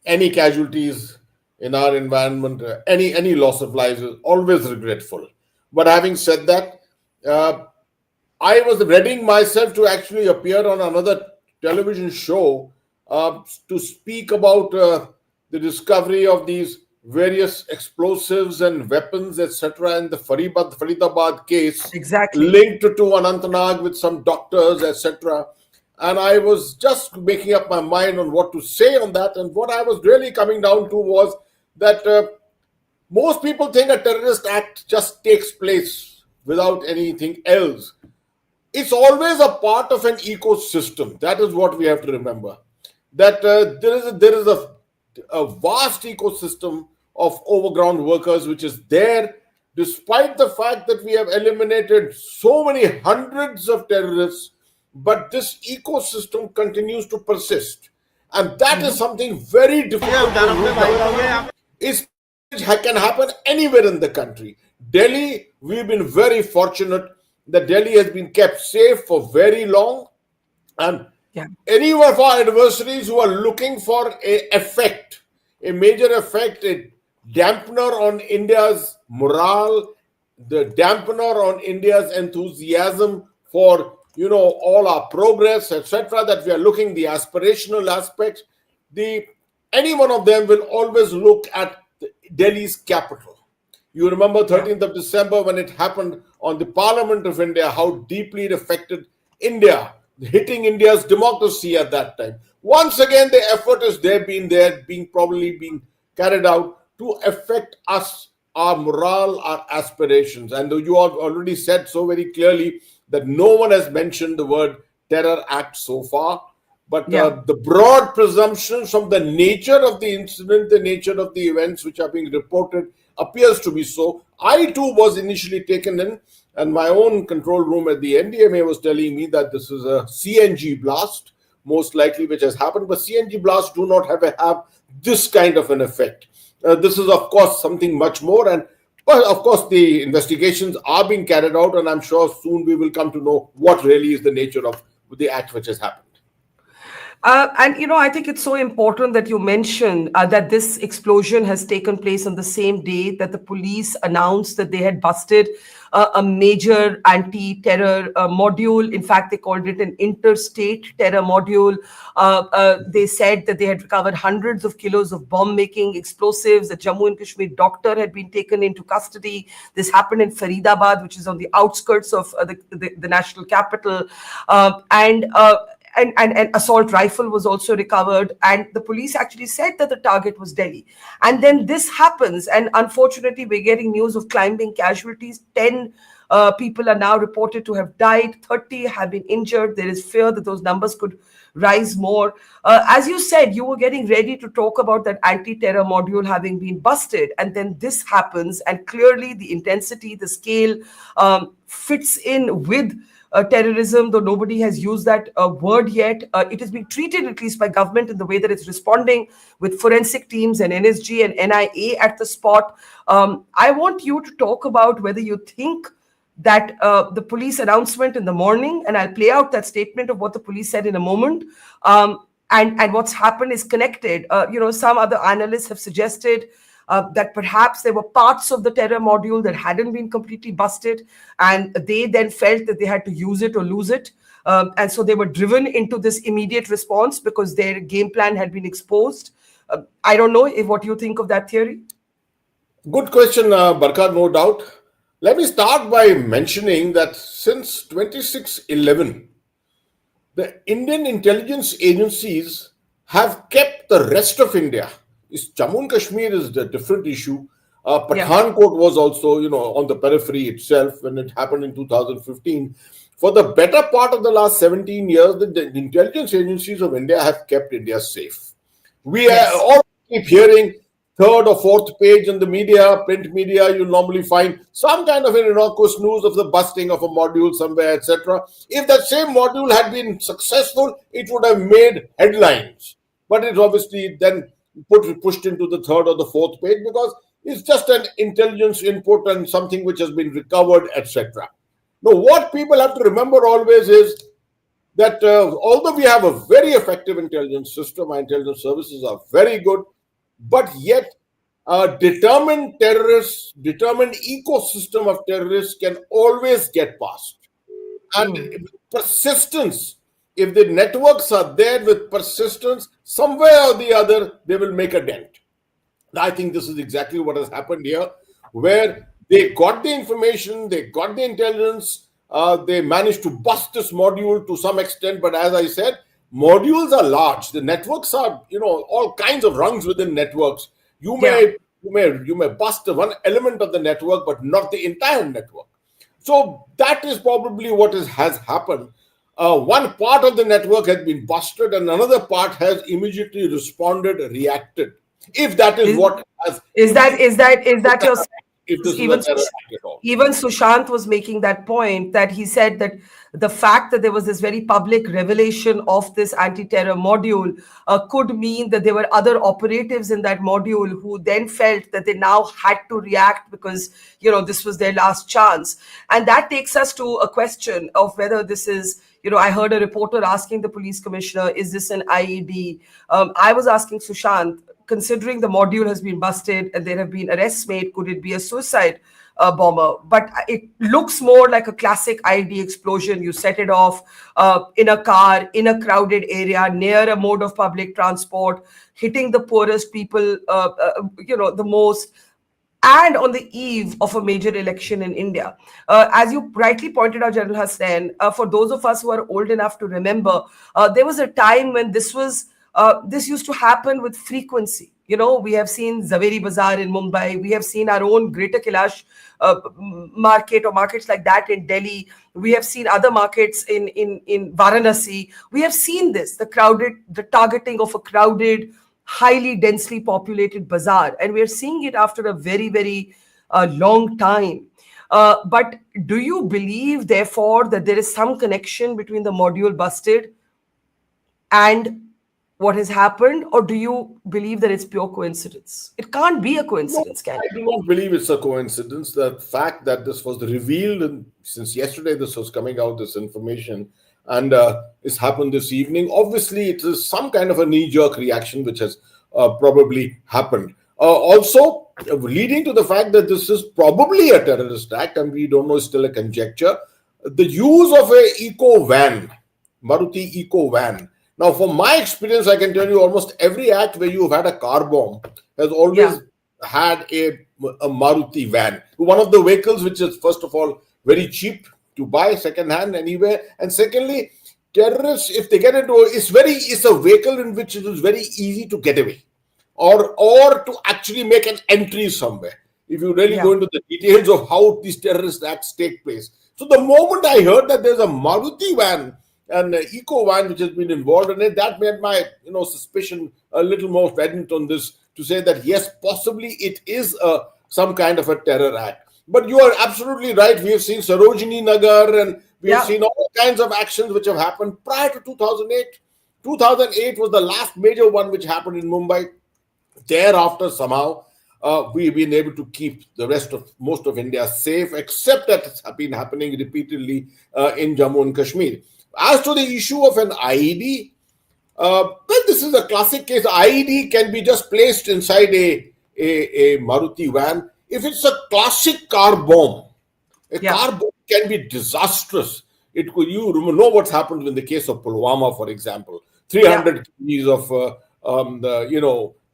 Any casualties in our environment, any loss of lives is always regretful. But having said that, I was readying myself to actually appear on another television show to speak about the discovery of these various explosives and weapons, etc., in the Faridabad case, Exactly. linked to Anantnag with some doctors, etc. And I was just making up my mind on what to say on that. And what I was really coming down to was that most people think a terrorist act just takes place without anything else. It's always a part of an ecosystem. That is what we have to remember. That there is a vast ecosystem of overground workers which is there, despite the fact that we have eliminated so many hundreds of terrorists. But this ecosystem continues to persist. And that is something very difficult to root out. It can happen anywhere in the country. Delhi, we've been very fortunate that Delhi has been kept safe for very long. And any of our adversaries who are looking for a major effect, a dampener on India's morale, the dampener on India's enthusiasm for, all our progress, etc., that we are looking, the aspirational aspects, any one of them will always look at Delhi's capital. You remember 13th of December when it happened on the Parliament of India, how deeply it affected India, hitting India's democracy at that time. Once again, the effort is probably being carried out to affect us, our morale, our aspirations. And you have already said so very clearly that no one has mentioned the word terror act so far. But the broad presumptions from the nature of the incident, the nature of the events which are being reported appears to be so. I too was initially taken in, and my own control room at the NDMA was telling me that this is a CNG blast, most likely, which has happened. But CNG blasts do not have this kind of an effect. This is, of course, something much more. But of course, the investigations are being carried out, and I'm sure soon we will come to know what really is the nature of the act which has happened. And I think it's so important that you mention that this explosion has taken place on the same day that the police announced that they had busted a major anti-terror module. In fact, they called it an interstate terror module. They said that they had recovered hundreds of kilos of bomb-making explosives. A Jammu and Kashmir doctor had been taken into custody. This happened in Faridabad, which is on the outskirts of the national capital. And an assault rifle was also recovered, and the police actually said that the target was Delhi. And then this happens, and unfortunately we're getting news of climbing casualties. 10 people are now reported to have died, 30 have been injured. There is fear that those numbers could rise more. As you said, you were getting ready to talk about that anti-terror module having been busted, and then this happens, and clearly the intensity, the scale fits in with terrorism, though nobody has used that word yet. It is being treated, at least by government, in the way that it's responding, with forensic teams and NSG and NIA at the spot. I want you to talk about whether you think that the police announcement in the morning, and I'll play out that statement of what the police said in a moment, and what's happened is connected. Some other analysts have suggested that perhaps there were parts of the terror module that hadn't been completely busted, and they then felt that they had to use it or lose it. And so they were driven into this immediate response because their game plan had been exposed. I don't know what you think of that theory. Good question, Barkha, no doubt. Let me start by mentioning that since 26/11, the Indian intelligence agencies have kept the rest of India. Jammu and Kashmir is a different issue. Pathankot was also, on the periphery itself when it happened in 2015. For the better part of the last 17 years, the intelligence agencies of India have kept India safe. We all keep hearing third or fourth page in the media, print media, you normally find some kind of an innocuous news of the busting of a module somewhere, etc. If that same module had been successful, it would have made headlines. But it's obviously then pushed into the third or the fourth page because it's just an intelligence input and something which has been recovered, etc. Now, what people have to remember always is that although we have a very effective intelligence system, our intelligence services are very good, but yet determined ecosystem of terrorists can always get past. And persistence, if the networks are there with persistence, somewhere or the other, they will make a dent. I think this is exactly what has happened here, where they got the information, they got the intelligence, they managed to bust this module to some extent. But as I said, modules are large. The networks are, all kinds of rungs within networks. You may bust one element of the network, but not the entire network. So that is probably what has happened. One part of the network has been busted, and another part has immediately responded, reacted. If that is what has, is that your? If this is a terror act at all. Even Sushant was making that point, that he said that the fact that there was this very public revelation of this anti-terror module could mean that there were other operatives in that module who then felt that they now had to react because, this was their last chance. And that takes us to a question of whether this is, I heard a reporter asking the police commissioner, is this an IED? I was asking Sushant, considering the module has been busted and there have been arrests made, could it be a suicide bomber? But it looks more like a classic IED explosion. You set it off in a car, in a crowded area, near a mode of public transport, hitting the poorest people, the most, and on the eve of a major election in India. As you rightly pointed out, General Hassan, for those of us who are old enough to remember, there was a time when this used to happen with frequency. We have seen Zaveri Bazaar in Mumbai. We have seen our own Greater Kailash market or markets like that in Delhi. We have seen other markets in Varanasi. We have seen this, the targeting of a crowded, highly densely populated bazaar, and we're seeing it after a very, very long time. But do you believe, therefore, that there is some connection between the module busted and what has happened, or do you believe that it's pure coincidence? It can't be a coincidence, can it? I do not believe it's a coincidence. The fact that this was revealed, and since yesterday this was coming out, this information, and it's happened this evening. Obviously, it is some kind of a knee-jerk reaction which has probably happened. Also, leading to the fact that this is probably a terrorist act, and we don't know, it's still a conjecture. The use of a eco van, Maruti eco van. Now, from my experience, I can tell you almost every act where you've had a car bomb has always had a Maruti van. One of the vehicles which is, first of all, very cheap to buy second-hand anywhere. And secondly, terrorists, if they get into it's a vehicle in which it is very easy to get away or to actually make an entry somewhere, if you really go into the details of how these terrorist acts take place. So the moment I heard that there's a Maruti van and an eco van which has been involved in it, that made my suspicion a little more evident on this, to say that yes, possibly it is some kind of a terror act. But you are absolutely right. We have seen Sarojini Nagar, and we have seen all kinds of actions which have happened prior to 2008. 2008 was the last major one which happened in Mumbai. Thereafter, somehow, we've been able to keep the rest of most of India safe, except that it's been happening repeatedly in Jammu and Kashmir. As to the issue of an IED, well, this is a classic case. IED can be just placed inside a Maruti van. If it's a classic car bomb, car bomb can be disastrous. You know what's happened in the case of Pulwama, for example. 300 kgs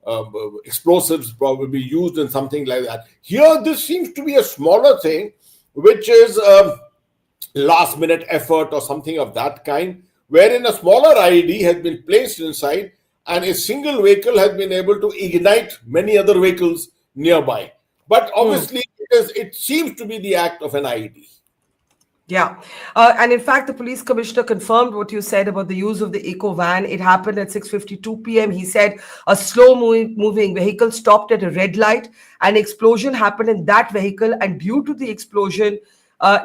of explosives probably used in something like that. Here, this seems to be a smaller thing, which is last-minute effort or something of that kind, wherein a smaller IED has been placed inside and a single vehicle has been able to ignite many other vehicles nearby. But obviously, it seems to be the act of an IED. Yeah. And in fact, the police commissioner confirmed what you said about the use of the eco van. It happened at 6:52 p.m. He said a slow-moving vehicle stopped at a red light. An explosion happened in that vehicle, and due to the explosion,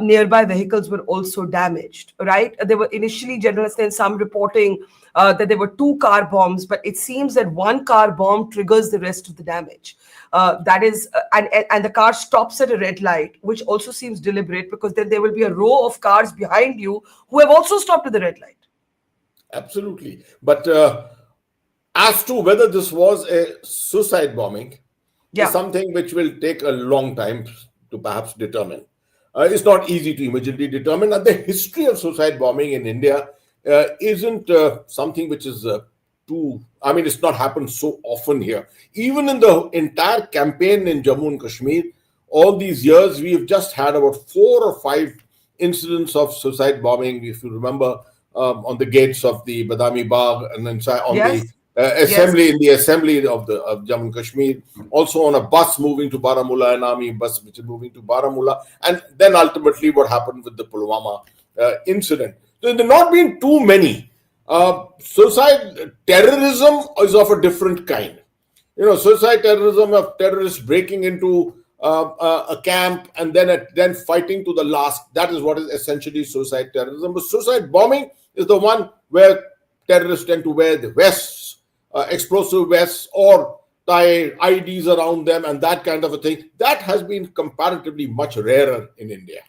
nearby vehicles were also damaged, right? There were initially, General Hassan, some reporting that there were 2 car bombs, but it seems that 1 car bomb triggers the rest of the damage. That is, and the car stops at a red light, which also seems deliberate, because then there will be a row of cars behind you who have also stopped at the red light. Absolutely. But as to whether this was a suicide bombing is something which will take a long time to perhaps determine. It's not easy to immediately determine. And the history of suicide bombing in India isn't something which is it's not happened so often here. Even in the entire campaign in Jammu and Kashmir, all these years, we've just had about 4 or 5 incidents of suicide bombing, if you remember, on the gates of the Badami Bagh and inside on the assembly in the assembly of Jammu and Kashmir, also on a bus moving to Baramulla, an army bus which is moving to Baramulla, and then ultimately what happened with the Pulwama incident. So there have not been too many. Suicide terrorism is of a different kind. Suicide terrorism of terrorists breaking into a camp and then fighting to the last. That is what is essentially suicide terrorism. But suicide bombing is the one where terrorists tend to wear the vests, explosive vests, or tie IDs around them and that kind of a thing. That has been comparatively much rarer in India.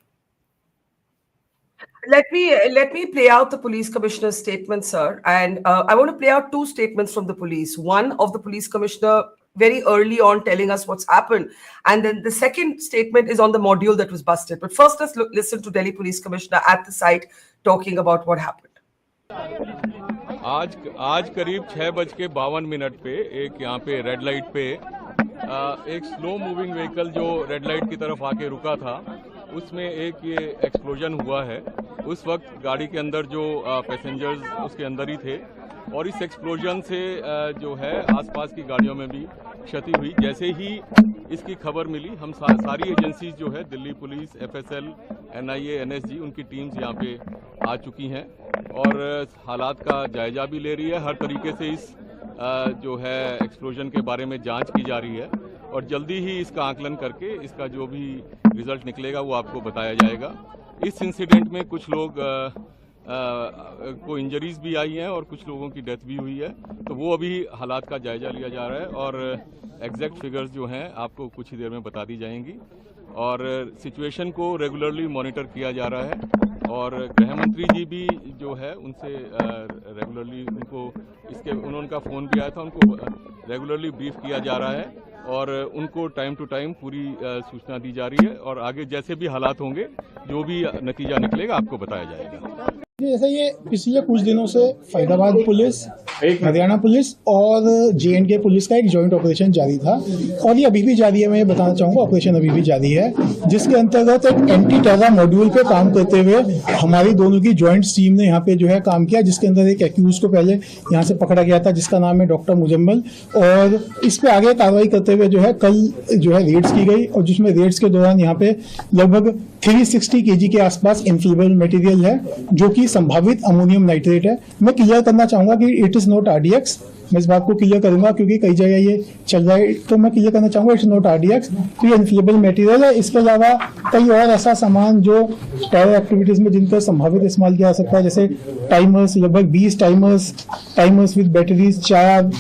Let me play out the police commissioner's statement, sir. And I want to play out two statements from the police. One of the police commissioner very early on telling us what's happened, and then the second statement is on the module that was busted. But first, let's listen to Delhi Police Commissioner at the site talking about what happened. आज करीब 6:52 पे एक यहाँ पे red light पे एक slow moving vehicle जो red light की तरफ आके रुका था, उसमें एक ये एक्सप्लोजन हुआ है। उस वक्त गाड़ी के अंदर जो पैसेंजर्स उसके अंदर ही थे, और इस एक्सप्लोजन से जो है आसपास की गाड़ियों में भी क्षति हुई। जैसे ही इसकी खबर मिली, हम सारी एजेंसीज जो है, Delhi police, FSL, NIA, NSG, उनकी टीम्स यहाँ पे आ चुकी हैं और हालात का जायजा भी ले रही है। हर तरीके से इस जो है एक्सप्लोजन के बारे में जांच की जा रही है और जल्दी ही इसका आकलन करके इसका जो भी रिजल्ट निकलेगा वो आपको बताया जाएगा। इस इंसिडेंट में कुछ लोग को इंजरीज भी आई हैं और कुछ लोगों की डेथ भी हुई है, तो वो अभी हालात का जायजा लिया जा रहा है और एग्जैक्ट फिगर्स जो हैं आपको कुछ ही देर में बता दी जाएंगी। और सिचुएशन को रेगुलरली मॉनिटर किया जा रहा है और गृह मंत्री जी भी जो है उनसे रेगुलरली उनका फ़ोन भी आया था, उनको रेगुलरली ब्रीफ किया जा रहा है और उनको टाइम टू टाइम पूरी सूचना दी जा रही है और आगे जैसे भी हालात होंगे, जो भी नतीजा निकलेगा आपको बताया जाएगा। जैसे ये पिछले कुछ दिनों से फरीदाबाद पुलिस, हरियाणा पुलिस और J&K पुलिस का एक जॉइंट ऑपरेशन जारी था और ये अभी भी जारी है। मैं ये बताना चाहूँगा, ऑपरेशन अभी भी जारी है, जिसके अंतर्गत एक एंटी टेरर मॉड्यूल पे काम करते हुए हमारी दोनों की जॉइंट टीम ने यहाँ पे जो है काम किया, जिसके अंदर एक एक्यूज को पहले यहाँ से पकड़ा गया था जिसका नाम है डॉक्टर मुजम्मल, और इस पे आगे कार्रवाई करते हुए जो है कल जो है रेड्स की गई और जिसमें रेड्स के दौरान यहाँ पे लगभग 360 kg के आसपास इन्फ्लेमेबल मटेरियल है जो कि संभावित अमोनियम नाइट्रेट है। मैं क्लियर करना चाहूंगा कि इट इज नॉट RDX। मैं इस बात को क्लियर करूंगा क्योंकि कई जगह ये चल रहा है, तो मैं क्लियर करना चाहूंगा इट्स नॉट RDX, तो ये इन्फ्लेमेबल मटेरियल है। इसके अलावा कई और ऐसा सामान जो टेरर एक्टिविटीज में जिनका संभावित इस्तेमाल किया जा सकता है, जैसे टाइमर्स, लगभग 20 टाइमर्स विद बैटरीज 4,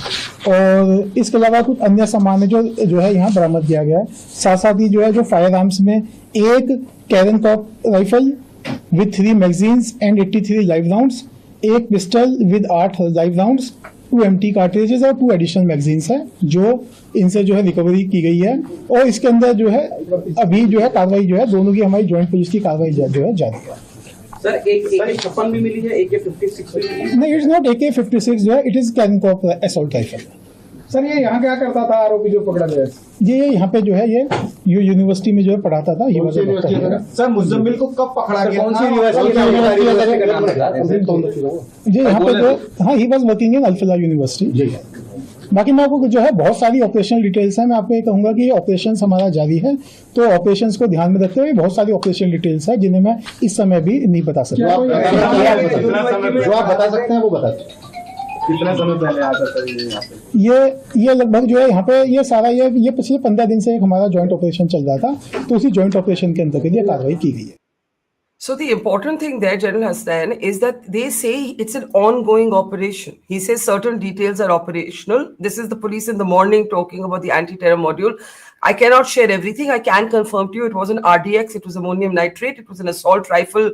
और इसके अलावा कुछ अन्य सामान है जो है यहाँ बरामद किया गया है। साथ साथ ही जो है जो फायर आर्म्स में एक कैरन कॉप rifle with 3 magazines and 83 live rounds, एक pistol with 8 live rounds, 2 empty cartridges और 2 एडिशनल मैगजीन्स हैं जो इनसे जो है रिकवरी की गई है। और इसके अंदर जो है अभी जो है कार्रवाई जो है दोनों की हमारी जॉइंट पुलिस की कार्रवाई जो है जारी है। सर एक AK-56 भी मिली है, AK-56 भी मिली है? नहीं, इट्स नॉट AK-56 जो है, इट इज कैरन कॉप असॉल्ट राइफल। सर ये यहाँ क्या करता था आरोपी जो पकड़ा गया? ये यहाँ पे जो है ये यूनिवर्सिटी में जो है पढ़ाता था। सर मुजम्मिल को कब पकड़ा गया? कौन सी जी यहाँ पे जो, हाँ, he was working in Al Falah university. बाकी मैं आपको जो है बहुत सारी ऑपरेशनल डिटेल्स हैं, मैं आपको ये कहूंगा कि ऑपरेशंस हमारा जारी है, तो ऑपरेशंस को ध्यान में रखते हुए बहुत सारी ऑपरेशनल डिटेल्स हैं जिन्हें मैं इस समय भी नहीं बता सकता। जो आप बता सकते हैं वो बता सकते हैं। कितना समय पहले आता था यहाँ पे? ये लगभग जो है यहाँ पे ये सारा ये पिछले 15 दिन से एक हमारा जॉइंट ऑपरेशन चल रहा था, तो उसी जॉइंट ऑपरेशन के अंतर्गत ये कार्रवाई की गई है। So the important thing there, General Hassan, is that they say it's an ongoing operation. He says certain details are operational. This is the police in the morning talking about the anti-terror module. I cannot share everything. I can confirm to you it was an RDX, it was ammonium nitrate, it was an assault rifle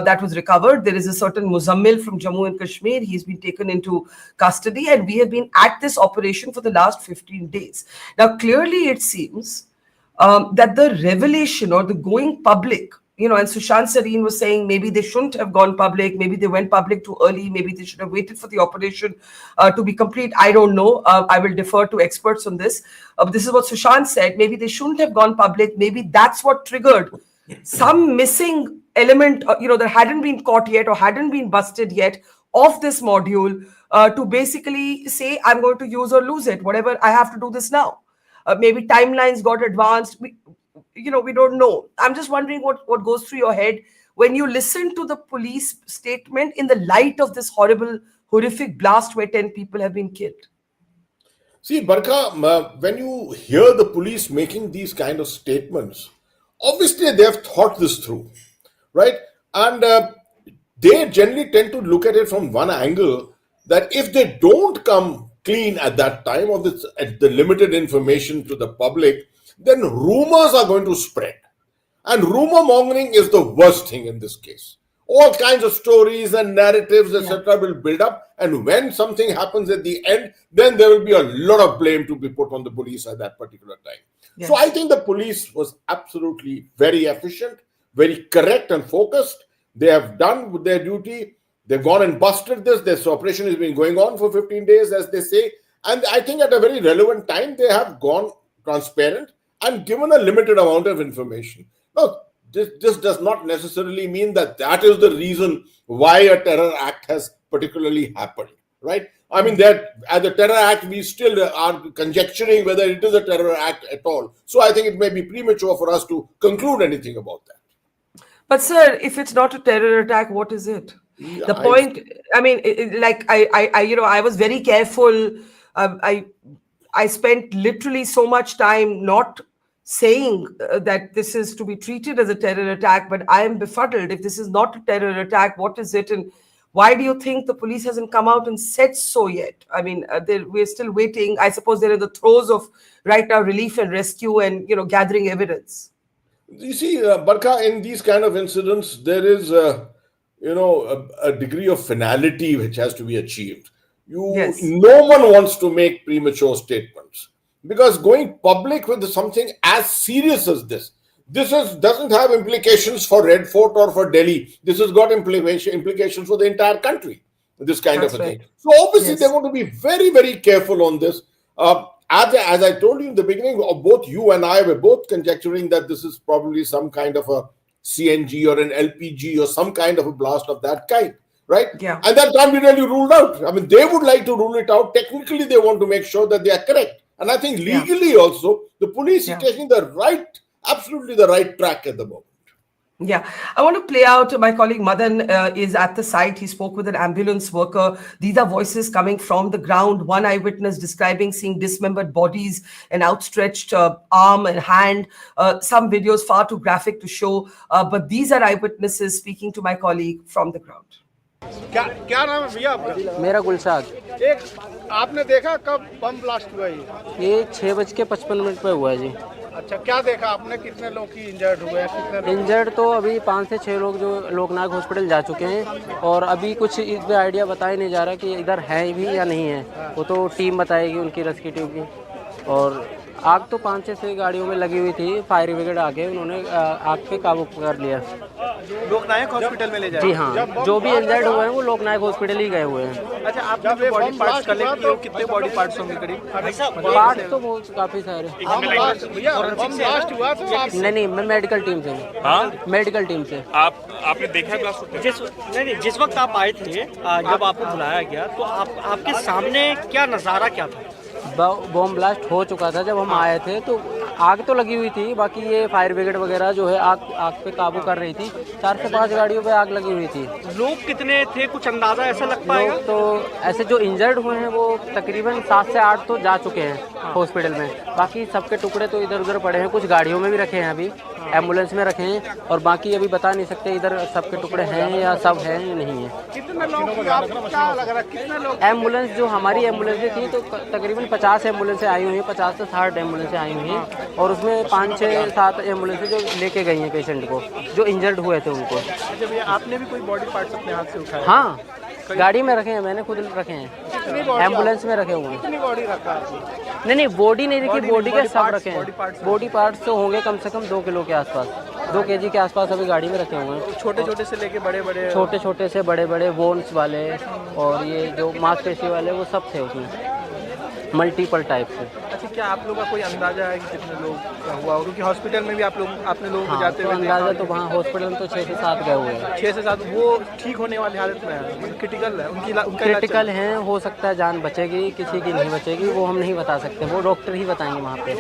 that was recovered. There is a certain Muzammil from Jammu and Kashmir. He's been taken into custody and we have been at this operation for the last 15 days. Now, clearly it seems that the revelation or the going public, you know, and Sushant Sareen was saying maybe they shouldn't have gone public, maybe they went public too early, maybe they should have waited for the operation to be complete. I don't know. I will defer to experts on this. But this is what Sushant said. Maybe they shouldn't have gone public. Maybe that's what triggered some missing element, you know, that hadn't been caught yet or hadn't been busted yet of this module to basically say, I'm going to use or lose it, whatever, I have to do this now. Maybe timelines got advanced. We don't know. I'm just wondering what goes through your head when you listen to the police statement in the light of this horrific blast where 10 people have been killed. See, Barkha, when you hear the police making these kind of statements, obviously they have thought this through, right? And they generally tend to look at it from one angle, that if they don't come clean at that time or at the limited information to the public, then rumors are going to spread. And rumor mongering is the worst thing in this case. All kinds of stories and narratives, etc., will build up. And when something happens at the end, then there will be a lot of blame to be put on the police at that particular time. Yes. So I think the police was absolutely very efficient, very correct and focused. They have done their duty. They've gone and busted this. This operation has been going on for 15 days, as they say. And I think at a very relevant time, they have gone transparent and given a limited amount of information. Now, this does not necessarily mean that that is the reason why a terror act has particularly happened, right? I mean, that as a terror act, we still are conjecturing whether it is a terror act at all. So I think it may be premature for us to conclude anything about that. But sir, if it's not a terror attack, what is it? Yeah, The point, I mean, I was very careful. I spent literally so much time not saying that this is to be treated as a terror attack, but I am befuddled. If this is not a terror attack, what is it? And why do you think the police hasn't come out and said so yet? I mean, we're still waiting. I suppose they're in the throes of right now relief and rescue and, gathering evidence. You see, Barkha, in these kind of incidents, there is a degree of finality which has to be achieved. Yes. No one wants to make premature statements, because going public with something as serious as this doesn't have implications for Red Fort or for Delhi. This has got implications for the entire country, this kind of a thing. So obviously they're going to be very, very careful on this. As I told you in the beginning, both you and I were both conjecturing that this is probably some kind of a CNG or an LPG or some kind of a blast of that kind, right? Yeah. And that can't be really ruled out. I mean, they would like to rule it out. Technically, they want to make sure that they are correct. And I think legally also, the police is taking absolutely the right track at the moment. Yeah, I want to play out. My colleague Madan is at the site. He spoke with an ambulance worker. These are voices coming from the ground. One eyewitness describing seeing dismembered bodies, an outstretched arm and hand. Some videos far too graphic to show. But these are eyewitnesses speaking to my colleague from the ground. क्या नाम है भैया आपका? मेरा गुलशाद। आपने देखा कब bomb blast हुआ? ये 6:55 पे हुआ है जी। अच्छा, क्या देखा आपने? कितने लोग की इंजर्ड हुए हैं? कितने लोग? इंजर्ड तो अभी 5 से 6 लोग जो लोकनायक हॉस्पिटल जा चुके हैं, और अभी कुछ इस पे आइडिया बताया नहीं जा रहा कि इधर है भी या नहीं है। वो तो टीम बताएगी उनकी रेस्क्यू टीम की। और आग तो 5 से 6 गाड़ियों में लगी हुई थी। फायर ब्रिगेड आके उन्होंने आग पे काबू कर लिया। लोकनायक हॉस्पिटल में ले जाए? जी हाँ, जो भी इंजर्ड हुए हैं वो लोकनायक हॉस्पिटल ही गए हुए हैं। अच्छा, आपने जो बॉडी पार्ट्स कलेक्ट किए, कितने बॉडी पार्ट्स होंगे करीब? पार्ट तो बहुत काफ़ी सारे। ब्लास्ट हुआ तो नहीं, मैं मेडिकल टीम से हूँ। हाँ, मेडिकल टीम से। आपने देखा ब्लास्ट? जिस वक्त आप आए थे, जब आपको बुलाया गया, तो आपके सामने क्या नज़ारा क्या था? बॉम्ब ब्लास्ट हो चुका था जब हम आए थे, तो आग तो लगी हुई थी। बाकी ये फायर ब्रिगेड वगैरह जो है आग पे काबू कर रही थी। 4 से 5 गाड़ियों पे आग लगी हुई थी। लोग कितने थे, कुछ अंदाजा ऐसा लग पाएगा? लोग तो ऐसे जो इंजर्ड हुए हैं वो तकरीबन 7 से 8 तो जा चुके हैं हॉस्पिटल में। बाकी सबके टुकड़े तो इधर उधर पड़े हैं। कुछ गाड़ियों में भी रखे हैं, अभी एम्बुलेंस में रखे हैं, और बाकी अभी बता नहीं सकते इधर सबके टुकड़े हैं या सब हैं या नहीं है। कितने लोग क्या लग रहा है? कितने लोग? एम्बुलेंस जो हमारी एम्बुलेंसें थी तो तकरीबन 50 एम्बुलेंसें आई हुई हैं, 50 से 60 एम्बुलेंसें आई हुई हैं, और उसमें 5, 6, 7 एम्बुलेंसें जो लेके गई हैं पेशेंट को, जो इंजर्ड हुए थे उनको। अच्छा भैया, आपने भी कोई बॉडी पार्ट्स अपने हाथ से उठाए? हाँ, गाड़ी में रखे हैं, मैंने खुद रखे हैं, एम्बुलेंस में रखे हुए हैं। कितनी बॉडी रखा आपने? नहीं, बॉडी नहीं रखी, बॉडी के सब रखे हैं। बॉडी पार्ट्स तो होंगे कम से कम 2 किलो के आसपास, 2 kg के आसपास अभी गाड़ी में रखे हुए हैं। छोटे छोटे से लेके बड़े बड़े? छोटे छोटे से बड़े बड़े, बोन्स वाले और ये जो मांसपेशी वाले, वो सब थे उसमें, मल्टीपल टाइप से। अच्छा, क्या आप लोगों का कोई अंदाजा है कि कितने लोग का हुआ? क्योंकि हॉस्पिटल में भी आपने लोगों को जाते हुए अंदाजा तो वहाँ हॉस्पिटल में तो 6 से 7 गए हुए हैं। 6 से 7 वो ठीक होने वाली हालत में है? क्रिटिकल है उनका? क्रिटिकल हैं, हो सकता है जान बचेगी, किसी की नहीं बचेगी, वो हम नहीं बता सकते, वो डॉक्टर ही बताएंगे वहाँ पे।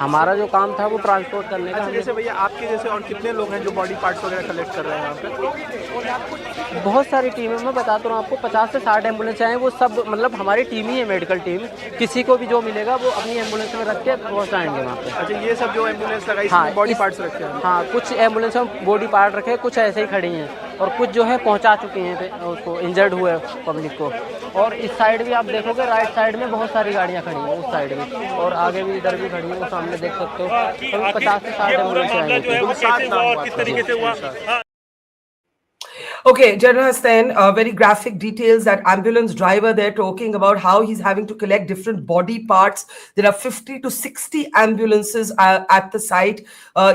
हमारा जो काम था वो ट्रांसपोर्ट करने का। जैसे भैया आपके जैसे और कितने लोग हैं जो बॉडी पार्ट्स वगैरह कलेक्ट कर रहे हैं यहाँ पे? बहुत सारी टीमें, मैं बताता हूँ आपको, 50 से 60 एम्बुलेंस आए, वो सब मतलब हमारी टीम ही है, मेडिकल टीम। किसी को भी जो मिलेगा वो अपनी एम्बुलेंस में रख के पहुँचाएंगे वहाँ पे। अच्छा, ये सब जो एम्बुलेंस लगाई, हाँ, बॉडी पार्ट्स रखे हैं? हाँ, कुछ एम्बुलेंस में बॉडी पार्ट रखे, कुछ ऐसे ही खड़ी हैं, और कुछ जो है पहुँचा चुकी हैं उसको, इंजर्ड हुए पब्लिक को। और इस साइड भी आप देखोगे, राइट साइड में बहुत सारी गाड़ियाँ खड़ी हैं, उस साइड भी, और आगे भी इधर भी खड़ी हैं, वो सामने देख सकते हो। तो 50 से 60 एम्बुलेंस आएंगे। Okay, General Hussain, very graphic details. That ambulance driver there talking about how he's having to collect different body parts. There are 50 to 60 ambulances at the site.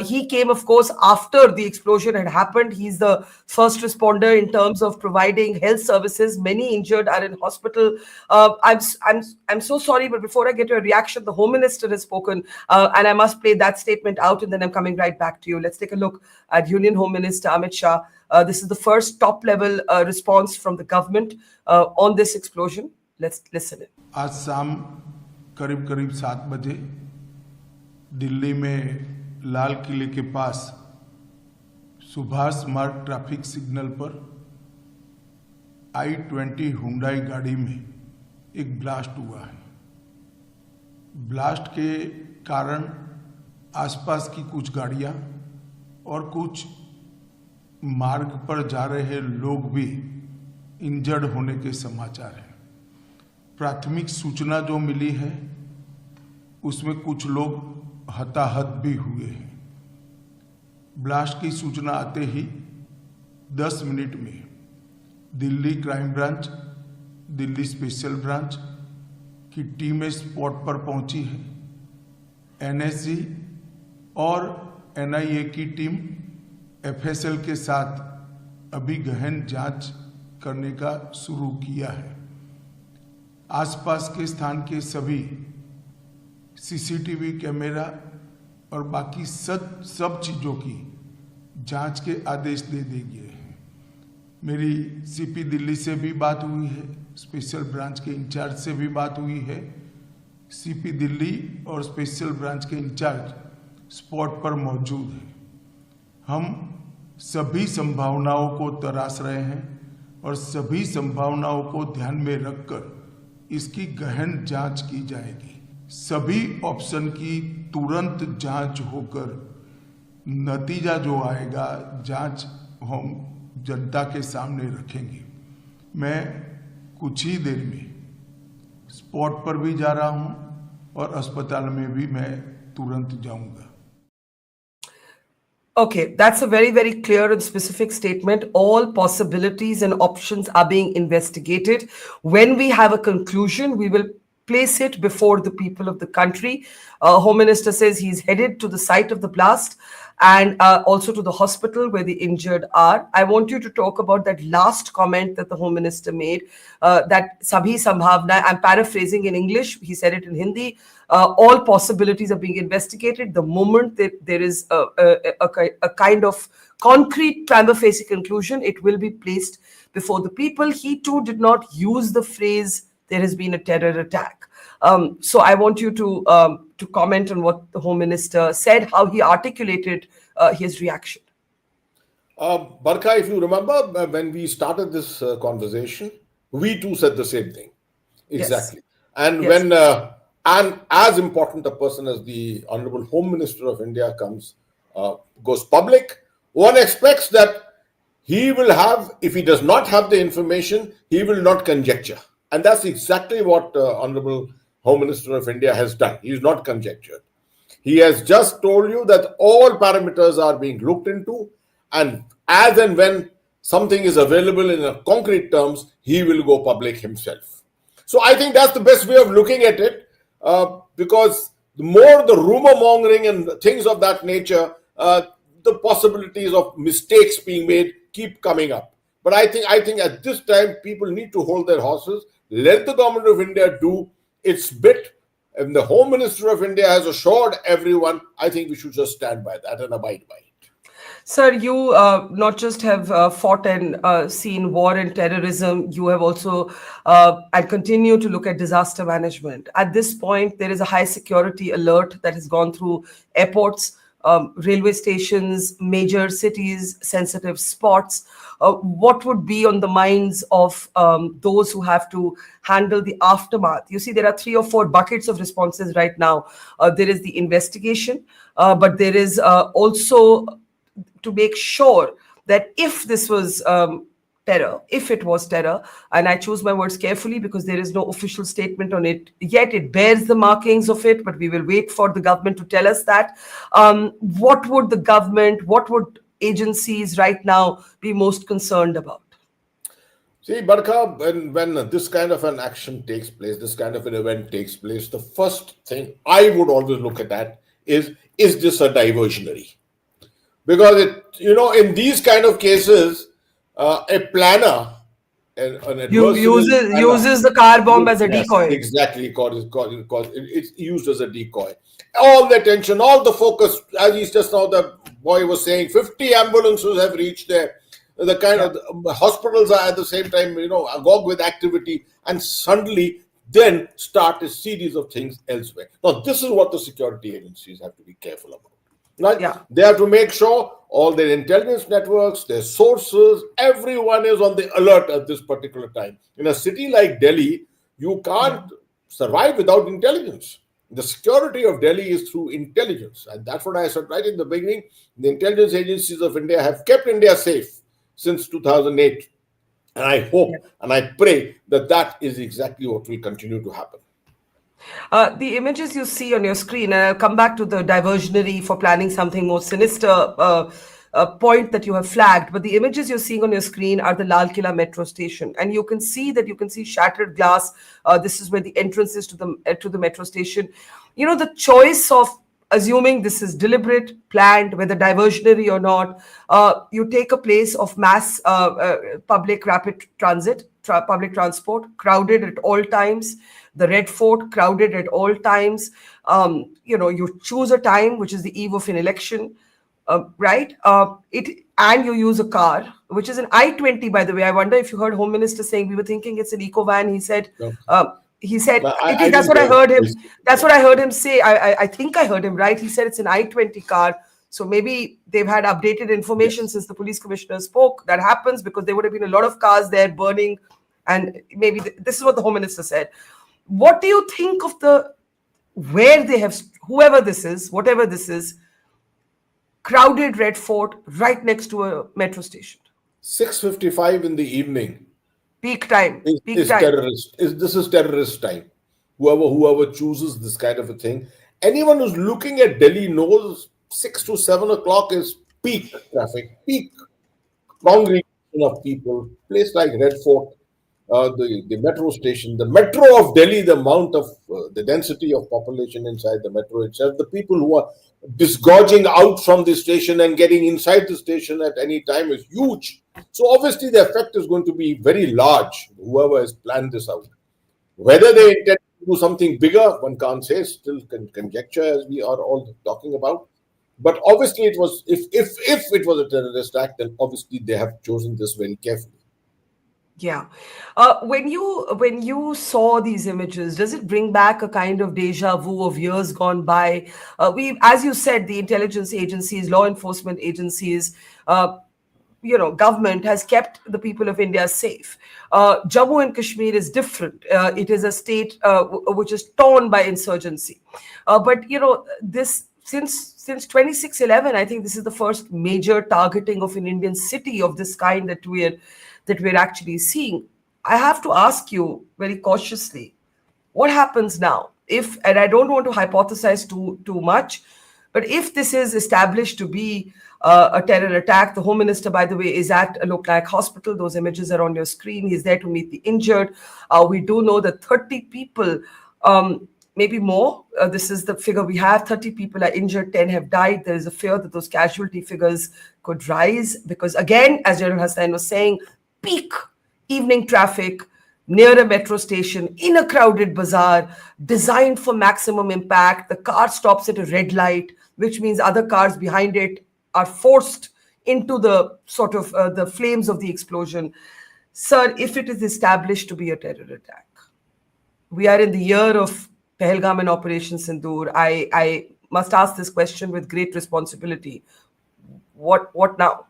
He came, of course, after the explosion had happened. He's the first responder in terms of providing health services. Many injured are in hospital. I'm so sorry, but before I get your reaction, the Home Minister has spoken, and I must play that statement out, and then I'm coming right back to you. Let's take a look at Union Home Minister Amit Shah. This is the first top-level response from the government on this explosion. Let's listen in. आज शाम करीब करीब 7 बजे दिल्ली में लाल किले के पास सुभाष मार्ग traffic signal पर I-20 हुंडई गाड़ी में एक ब्लास्ट हुआ है। ब्लास्ट के कारण आसपास की कुछ गाड़ियां और कुछ मार्ग पर जा रहे लोग भी इंजर्ड होने के समाचार हैं। प्राथमिक सूचना जो मिली है उसमें कुछ लोग हताहत भी हुए हैं। ब्लास्ट की सूचना आते ही 10 मिनट में Delhi crime branch, Delhi special branch की टीमें स्पॉट पर पहुंची है। NSG और NIA की टीम FSL के साथ अभी गहन जांच करने का शुरू किया है। आसपास के स्थान के सभी CCTV कैमरा और बाकी सब चीज़ों की जांच के आदेश दे दिए गए हैं। मेरी CP दिल्ली से भी बात हुई है, स्पेशल ब्रांच के इंचार्ज से भी बात हुई है। CP दिल्ली और स्पेशल ब्रांच के इंचार्ज स्पॉट पर मौजूद हैं। हम सभी संभावनाओं को तराश रहे हैं और सभी संभावनाओं को ध्यान में रखकर इसकी गहन जांच की जाएगी। सभी ऑप्शन की तुरंत जांच होकर नतीजा जो आएगा जांच हम जनता के सामने रखेंगे। मैं कुछ ही देर में स्पॉट पर भी जा रहा हूं और अस्पताल में भी मैं तुरंत जाऊंगा। Okay, that's a very, very clear and specific statement. All possibilities and options are being investigated. When we have a conclusion, we will place it before the people of the country. Home Minister says he's headed to the site of the blast and also to the hospital where the injured are. I want you to talk about that last comment that the Home Minister made, that Sabhi Sambhavna, I'm paraphrasing in English, he said it in Hindi, all possibilities are being investigated. The moment that there is a kind of concrete prima facie conclusion, it will be placed before the people. He too did not use the phrase, there has been a terror attack. So I want you to comment on what the Home Minister said, how he articulated his reaction. Barkha, if you remember, when we started this conversation, we too said the same thing. Exactly. Yes. And yes. When and as important a person as the Honorable Home Minister of India goes public, one expects that he will have, if he does not have the information, he will not conjecture. And that's exactly what Honorable Home Minister of India has done. He is not conjectured. He has just told you that all parameters are being looked into, and as and when something is available in concrete terms, he will go public himself. So I think that's the best way of looking at it, because the more the rumor mongering and things of that nature, the possibilities of mistakes being made keep coming up. But I think at this time, people need to hold their horses. Let the government of India do its bit. And the Home Minister of India has assured everyone, I think we should just stand by that and abide by it. Sir, you not just have fought and seen war and terrorism, you have also and continue to look at disaster management. At this point, there is a high security alert that has gone through airports, railway stations, major cities, sensitive spots. What would be on the minds of those who have to handle the aftermath? You see, there are 3 or 4 buckets of responses right now. There is the investigation, but there is also to make sure that if this was terror, if it was terror, and I choose my words carefully because there is no official statement on it yet, it bears the markings of it, but we will wait for the government to tell us that. What would the government, what would agencies right now be most concerned about? See, Barkha, when this kind of an action takes place, this kind of an event takes place, the first thing I would always look at that is this a diversionary? Because in these kind of cases, a planner, an adversarial uses the car bomb as a yes, decoy. exactly, it's used as a decoy. All the attention, all the focus, as he's just now the boy was saying, 50 ambulances have reached there. The kind of hospitals are at the same time, agog with activity, and suddenly then start a series of things elsewhere. Now, this is what the security agencies have to be careful about. Right? Yeah. They have to make sure all their intelligence networks, their sources, everyone is on the alert at this particular time. In a city like Delhi, you can't survive without intelligence. The security of Delhi is through intelligence. And that's what I said right in the beginning. The intelligence agencies of India have kept India safe since 2008. And I hope and I pray that is exactly what will continue to happen. The images you see on your screen, and I'll come back to the diversionary for planning something more sinister point that you have flagged, but the images you're seeing on your screen are the Lal Killa metro station, and you can see shattered glass. This is where the entrance is to the metro station. The choice of assuming this is deliberate, planned, whether diversionary or not, you take a place of mass public rapid transit, public transport, crowded at all times. The Red Fort, crowded at all times. You choose a time, which is the eve of an election, right? And you use a car, which is an I-20, by the way. I wonder if you heard Home Minister saying, we were thinking it's an eco van. He said, that's what I heard him. That's what I heard him say. I think I heard him right. He said it's an I-20 car. So maybe they've had updated information since the police commissioner spoke. That happens because there would have been a lot of cars there burning. And maybe this is what the Home Minister said. What do you think of where they have, whoever this is, whatever this is, crowded Red Fort right next to a metro station? 6:55 in the evening. Peak time. This is terrorist time. Whoever chooses this kind of a thing. Anyone who's looking at Delhi knows 6 to 7 o'clock is peak traffic, peak congregation of people. Place like Red Fort, the metro station, the metro of Delhi, the amount of the density of population inside the metro itself, the people who are disgorging out from the station and getting inside the station at any time is huge. So obviously the effect is going to be very large, whoever has planned this out. Whether they intend to do something bigger, one can't say, still conjecture as we are all talking about. But obviously it was, if it was a terrorist act, then obviously they have chosen this very carefully. Yeah. When you saw these images, does it bring back a kind of deja vu of years gone by? As you said, the intelligence agencies, law enforcement agencies, government has kept the people of India safe. Jammu and Kashmir is different. It is a state which is torn by insurgency. But this since 26/11, I think this is the first major targeting of an Indian city of this kind that we're actually seeing. I have to ask you very cautiously, what happens now? And I don't want to hypothesize too much, but if this is established to be a terror attack, the Home Minister, by the way, is at a Loknayak hospital. Those images are on your screen. He's there to meet the injured. We do know that 30 people, maybe more, this is the figure we have, 30 people are injured, 10 have died. There is a fear that those casualty figures could rise because, again, as General Hassan was saying, peak evening traffic near a metro station in a crowded bazaar designed for maximum impact. The car stops at a red light, which means other cars behind it are forced into the sort of the flames of the explosion. Sir, if it is established to be a terror attack, we are in the year of Pahalgam and Operation Sindoor. I must ask this question with great responsibility. What now?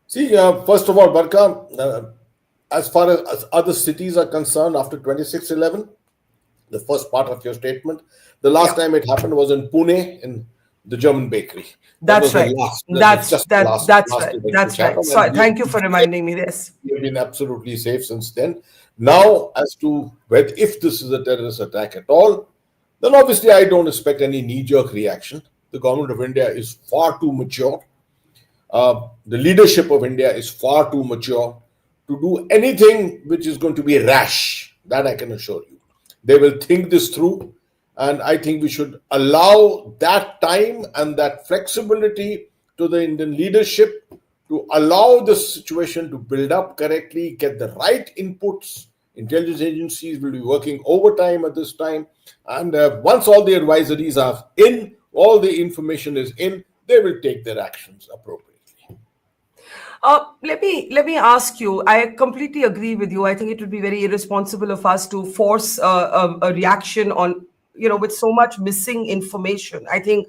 See, first of all, Barkha, as far as other cities are concerned, after 26/11, the first part of your statement, the last time it happened was in Pune, in the German bakery. That's right. That's right. So thank you for reminding me this. We have been absolutely safe since then. Now, as to whether if this is a terrorist attack at all, then obviously I don't expect any knee-jerk reaction. The government of India is far too mature. the leadership of India is far too mature to do anything which is going to be rash. That I can assure you. They will think this through, and I think we should allow that time and that flexibility to the Indian leadership to allow this situation to build up correctly, get the right inputs. Intelligence agencies will be working overtime at this time, and once all the advisories are in, all the information is in, they will take their actions appropriately. Let me ask you. I completely agree with you. I think it would be very irresponsible of us to force a reaction on, with so much missing information. I think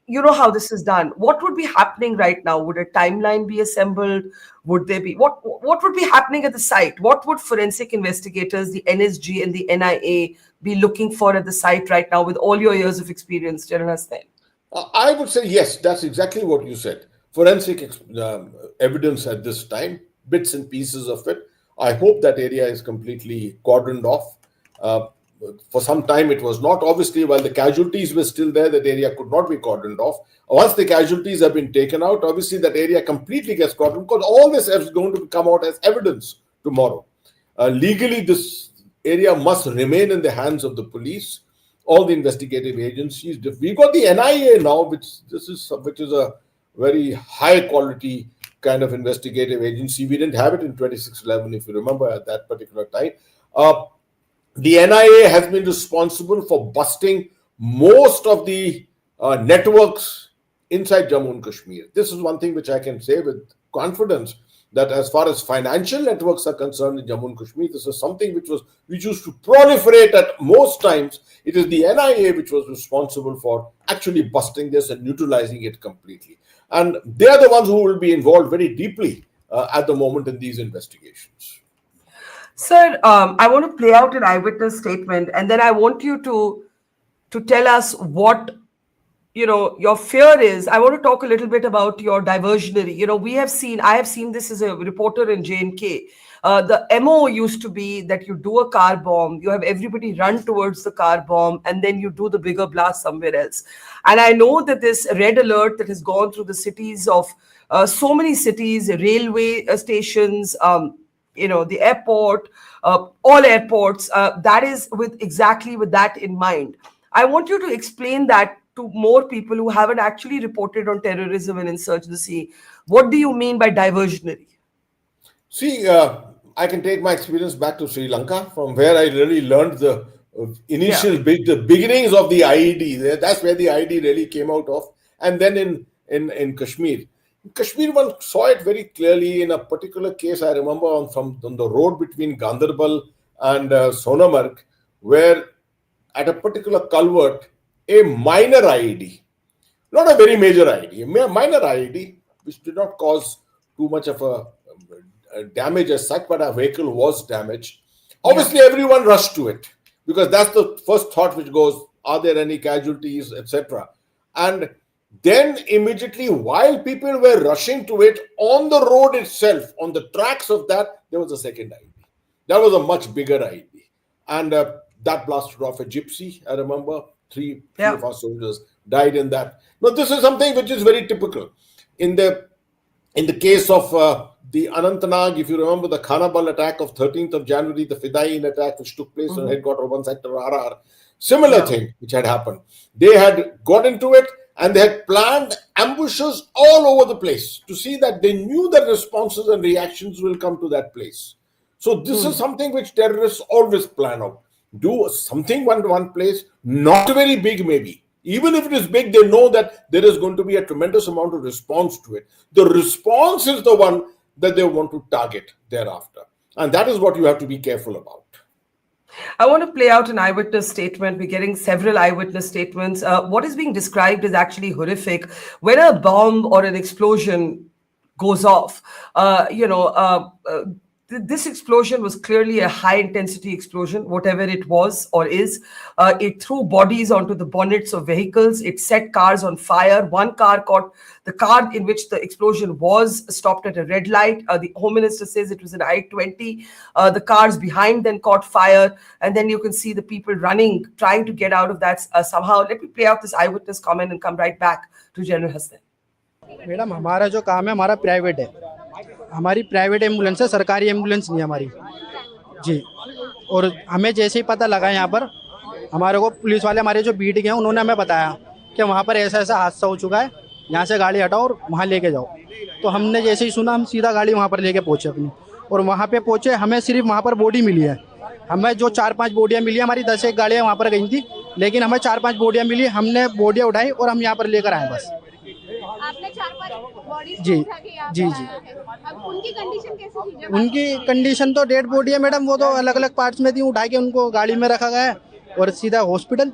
you know how this is done. What would be happening right now? Would a timeline be assembled? Would there be what would be happening at the site? What would forensic investigators, the NSG and the NIA, be looking for at the site right now with all your years of experience, General Hasnain? I would say yes, that's exactly what you said. Forensic evidence at this time, bits and pieces of it. I hope that area is completely cordoned off. For some time it was not. Obviously, while the casualties were still there, that area could not be cordoned off. Once the casualties have been taken out, obviously that area completely gets cordoned, because all this is going to come out as evidence tomorrow. Legally, this area must remain in the hands of the police, all the investigative agencies. We've got the NIA now, which is a very high quality kind of investigative agency. We didn't have it in 2611, if you remember, at that particular time. The NIA has been responsible for busting most of the networks inside Jammu and Kashmir. This is one thing which I can say with confidence, that as far as financial networks are concerned in Jammu and Kashmir, this is something which used to proliferate at most times. It is the NIA which was responsible for actually busting this and neutralizing it completely. And they are the ones who will be involved very deeply at the moment in these investigations. Sir, I want to play out an eyewitness statement, and then I want you to tell us what your fear is. I want to talk a little bit about your diversionary. I have seen this as a reporter in J&K. The MO used to be that you do a car bomb, you have everybody run towards the car bomb, and then you do the bigger blast somewhere else. And I know that this red alert that has gone through the cities of so many cities, railway stations, the airport, all airports, that is exactly with that in mind. I want you to explain that to more people who haven't actually reported on terrorism and insurgency. What do you mean by diversionary? See, I can take my experience back to Sri Lanka, from where I really learned the the beginnings of the IED. That's where the IED really came out of. And then in Kashmir. In Kashmir, one saw it very clearly in a particular case. I remember on the road between Ganderbal and Sonamarg, where at a particular culvert, a minor IED, not a very major IED, a minor IED, which did not cause too much of a damage as such, but our vehicle was damaged. Obviously, everyone rushed to it, because that's the first thought which goes, are there any casualties, etc. And then immediately, while people were rushing to it, on the road itself, on the tracks of that, there was a second IED. That was a much bigger IED. And that blasted off a gypsy. I remember three of our soldiers died in that. Now, this is something which is very typical. In the case of the Anantnag, if you remember the Khanabal attack of 13th of January, the Fidain attack which took place on headquarters of 1 Sector RR, similar thing which had happened. They had got into it, and they had planned ambushes all over the place to see that they knew that responses and reactions will come to that place. So this is something which terrorists always plan out. Do something one place, not very big maybe. Even if it is big, they know that there is going to be a tremendous amount of response to it. The response is the one that they want to target thereafter. And that is what you have to be careful about. I want to play out an eyewitness statement. We're getting several eyewitness statements. What is being described is actually horrific. When a bomb or an explosion goes off, this explosion was clearly a high-intensity explosion, whatever it was or is. It threw bodies onto the bonnets of vehicles. It set cars on fire. The car in which the explosion was stopped at a red light. The Home Minister says it was an I-20. The cars behind then caught fire. And then you can see the people running, trying to get out of that somehow. Let me play out this eyewitness comment and come right back to General Hasnain. Madam हमारा जो काम है हमारा private है, हमारी private ambulance है, सरकारी ambulance नहीं है हमारी जी। और हमें जैसे ही पता लगा यहाँ पर, हमारे को पुलिस वाले हमारे जो बीट गए उन्होंने हमें बताया कि वहाँ पर ऐसा ऐसा हादसा हो चुका है, यहाँ से गाड़ी हटाओ और वहाँ लेके जाओ। तो हमने जैसे ही सुना हम सीधा गाड़ी वहाँ पर लेके पहुँचे अपनी, और वहाँ पे पहुँचे हमें सिर्फ वहाँ पर बॉडी मिली है। हमें जो 4-5 बॉडियाँ मिली, हमारी 10 एक गाड़ियाँ वहाँ पर गई थी, लेकिन हमें 4-5 बॉडियाँ मिली, हमने बॉडियाँ उठाई और हम यहाँ पर लेकर आए बस। आपने 4-5 बॉडीज जी उठा के यहाँ जी पे जी। लाया है। अब उनकी कंडीशन कैसी थी जब उनकी कंडीशन तो डेड बॉडी है मैडम, वो तो अलग अलग पार्ट्स में थी, उठा के उनको गाड़ी में रखा गया है और सीधा हॉस्पिटल।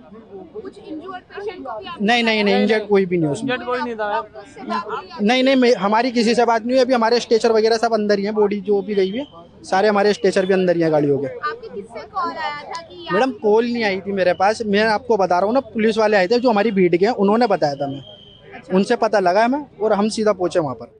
कुछ इंजर्ड पेशेंट को भी आप नहीं इंजर्ड कोई भी नहीं उसमें। कोई नहीं था। नहीं हमारी किसी से बात नहीं हुई। अभी हमारे स्ट्रेचर वगैरह सब अंदर ही हैं, बॉडी जो भी गई हुई है सारे हमारे स्ट्रेचर भी अंदर ही हैं गाड़ियों के। आपके किससे कॉल आया था कि मैडम कॉल नहीं आई थी मेरे पास, मैं आपको बता रहा हूँ ना, पुलिस वाले आए थे जो हमारी भीड़ के हैं, उन्होंने बताया था, मैं उनसे पता लगा हमें और हम सीधा पहुंचे वहाँ पर।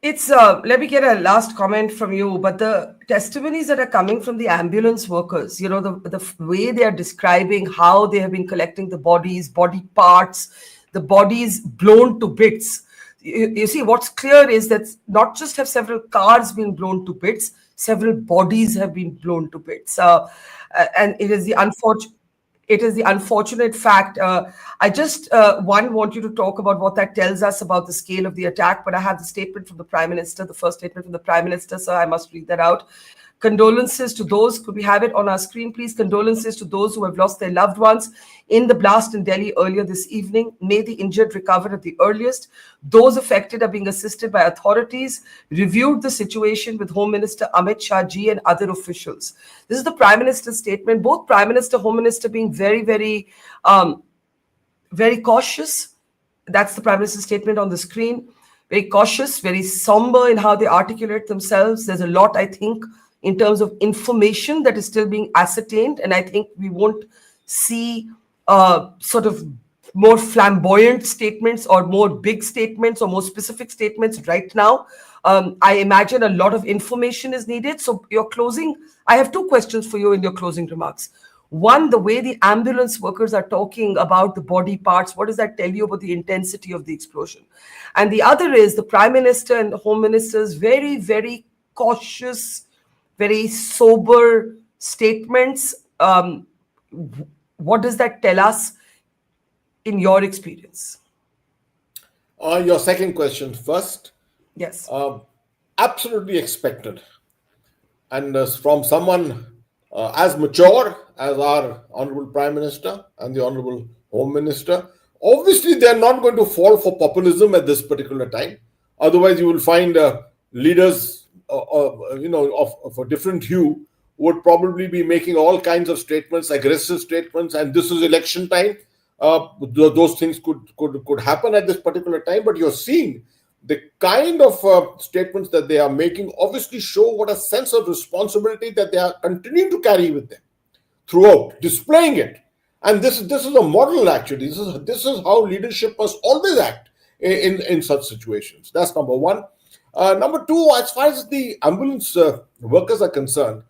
It's let me get a last comment from you, but the testimonies that are coming from the ambulance workers, you know, the way they are describing how they have been collecting the bodies, body parts, the bodies blown to bits. You see, what's clear is that not just have several cars been blown to bits, several bodies have been blown to bits. And it is the unfortunate fact. I just want you to talk about what that tells us about the scale of the attack, but I have the statement from the Prime Minister, the first statement from the Prime Minister, so I must read that out. Condolences to those, could we have it on our screen, please? Condolences to those who have lost their loved ones in the blast in Delhi earlier this evening. May the injured recover at the earliest. Those affected are being assisted by authorities. Reviewed the situation with Home Minister Amit Shah Ji and other officials. This is the Prime Minister's statement. Both Prime Minister, Home Minister being very, very cautious. That's the Prime Minister's statement on the screen. Very cautious, very somber in how they articulate themselves. There's a lot, I think, in terms of information that is still being ascertained. And I think we won't see sort of more flamboyant statements or more big statements or more specific statements right now. I imagine a lot of information is needed. So your closing, I have two questions for you in your closing remarks. One, the way the ambulance workers are talking about the body parts, what does that tell you about the intensity of the explosion? And the other is the Prime Minister and the Home Minister's very, very cautious, very sober statements. What does that tell us in your experience? Your second question first. Yes. Absolutely expected. And from someone as mature as our Honorable Prime Minister and the Honorable Home Minister, obviously they are not going to fall for populism at this particular time. Otherwise, you will find leaders, of a different hue would probably be making all kinds of statements, aggressive statements, and this is election time. Those things could happen at this particular time, but you're seeing the kind of statements that they are making obviously show what a sense of responsibility that they are continuing to carry with them throughout, displaying it. And this is a model, actually. This is how leadership must always act in such situations. That's number one. Number two, as far as the ambulance workers are concerned,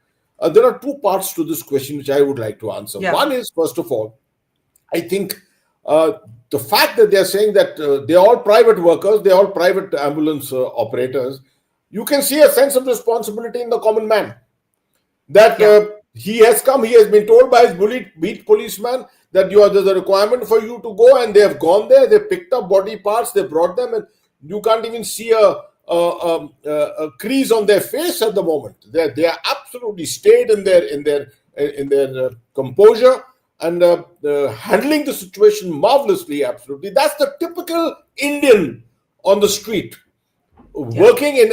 there are two parts to this question which I would like to answer. Yeah. One is, first of all, I think the fact that they're saying that they're all private workers, they're all private ambulance operators, you can see a sense of responsibility in the common man. That he has been told by his beat policeman that there's a requirement for you to go, and they have gone there, they picked up body parts, they brought them, and you can't even see a crease on their face at the moment. They are absolutely stayed in their composure and handling the situation marvelously. Absolutely, that's the typical Indian on the street, working in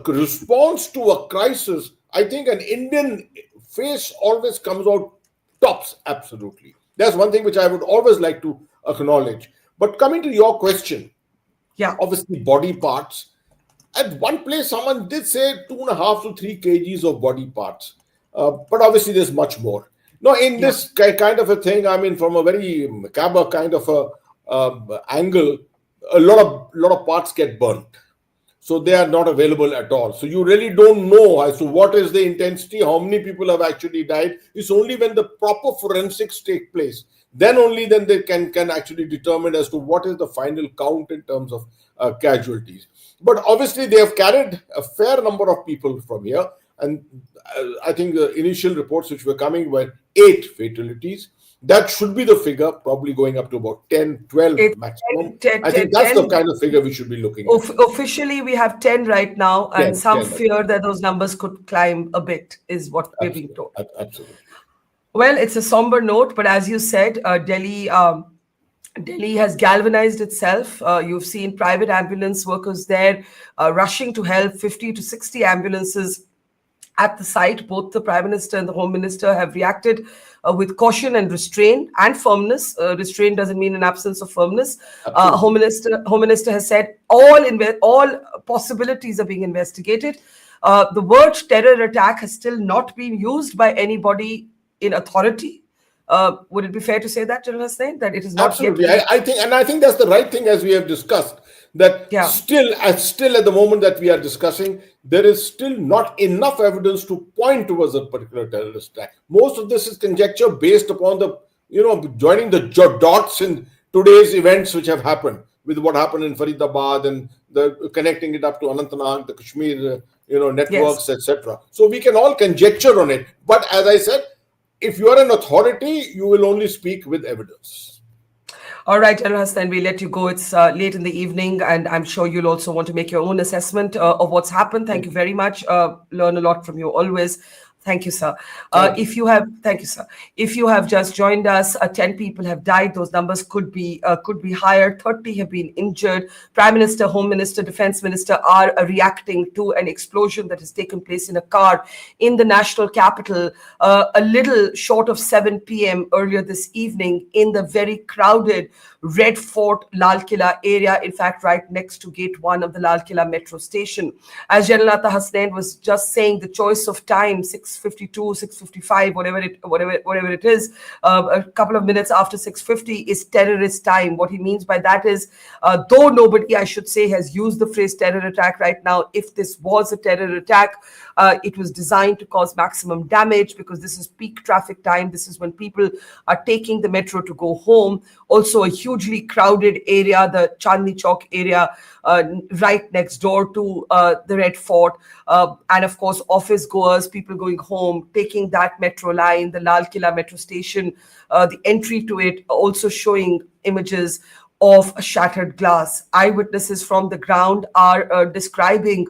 response to a crisis. I think an Indian face always comes out tops. Absolutely, that's one thing which I would always like to acknowledge. But coming to your question, obviously body parts. At one place, someone did say 2.5 to 3 kgs of body parts, but obviously there's much more. No, in this kind of a thing, I mean, from a very macabre kind of a angle, a lot of parts get burnt, so they are not available at all. So you really don't know as to what is the intensity, how many people have actually died. It's only when the proper forensics take place then only then they can actually determine as to what is the final count in terms of casualties. But obviously they have carried a fair number of people from here, and I think the initial reports which were coming were 8 fatalities. That should be the figure, probably going up to about 10, 12 maximum. I think that's the kind of figure we should be looking at. Officially, we have 10 right now, and 10, some 10, fear that those numbers could climb a bit, is what we're being told. Absolutely. Well, it's a somber note, but as you said, Delhi has galvanized itself. You've seen private ambulance workers there rushing to help. 50 to 60 ambulances at the site. Both the Prime Minister and the Home Minister have reacted with caution and restraint and firmness. Restraint doesn't mean an absence of firmness. Home Minister has said all possibilities are being investigated. The word terror attack has still not been used by anybody in authority. Would it be fair to say that, General Hussain, that it is not absolutely? Yet I think that's the right thing, as we have discussed. That still at the moment that we are discussing, there is still not enough evidence to point towards a particular terrorist attack. Most of this is conjecture based upon the joining the dots in today's events which have happened, with what happened in Faridabad and the connecting it up to Anantnag, the Kashmir networks, etc. So we can all conjecture on it. But as I said, if you are an authority, you will only speak with evidence. All right, General Hussain, we let you go. It's late in the evening, and I'm sure you'll also want to make your own assessment of what's happened. Thank you very much. Learn a lot from you always. Thank you, sir. Thank you, sir. If you have just joined us, 10 people have died. Those numbers could be higher. 30 have been injured. Prime Minister, Home Minister, Defense Minister are reacting to an explosion that has taken place in a car in the national capital a little short of 7 p.m. earlier this evening in the very crowded Red Fort Lal Killa area. In fact, right next to Gate 1 of the Lal Killa metro station. As General Atta Hasnain was just saying, the choice of time, 6:52, 6:55, whatever it is, a couple of minutes after 6:50 is terrorist time. What he means by that is, though nobody, I should say, has used the phrase terror attack right now, if this was a terror attack, it was designed to cause maximum damage, because this is peak traffic time. This is when people are taking the metro to go home. Also a hugely crowded area, the Chandni Chowk area, right next door to the Red Fort. And of course, office goers, people going home, taking that metro line, the Lal Killa metro station, the entry to it, also showing images of shattered glass. Eyewitnesses from the ground are describing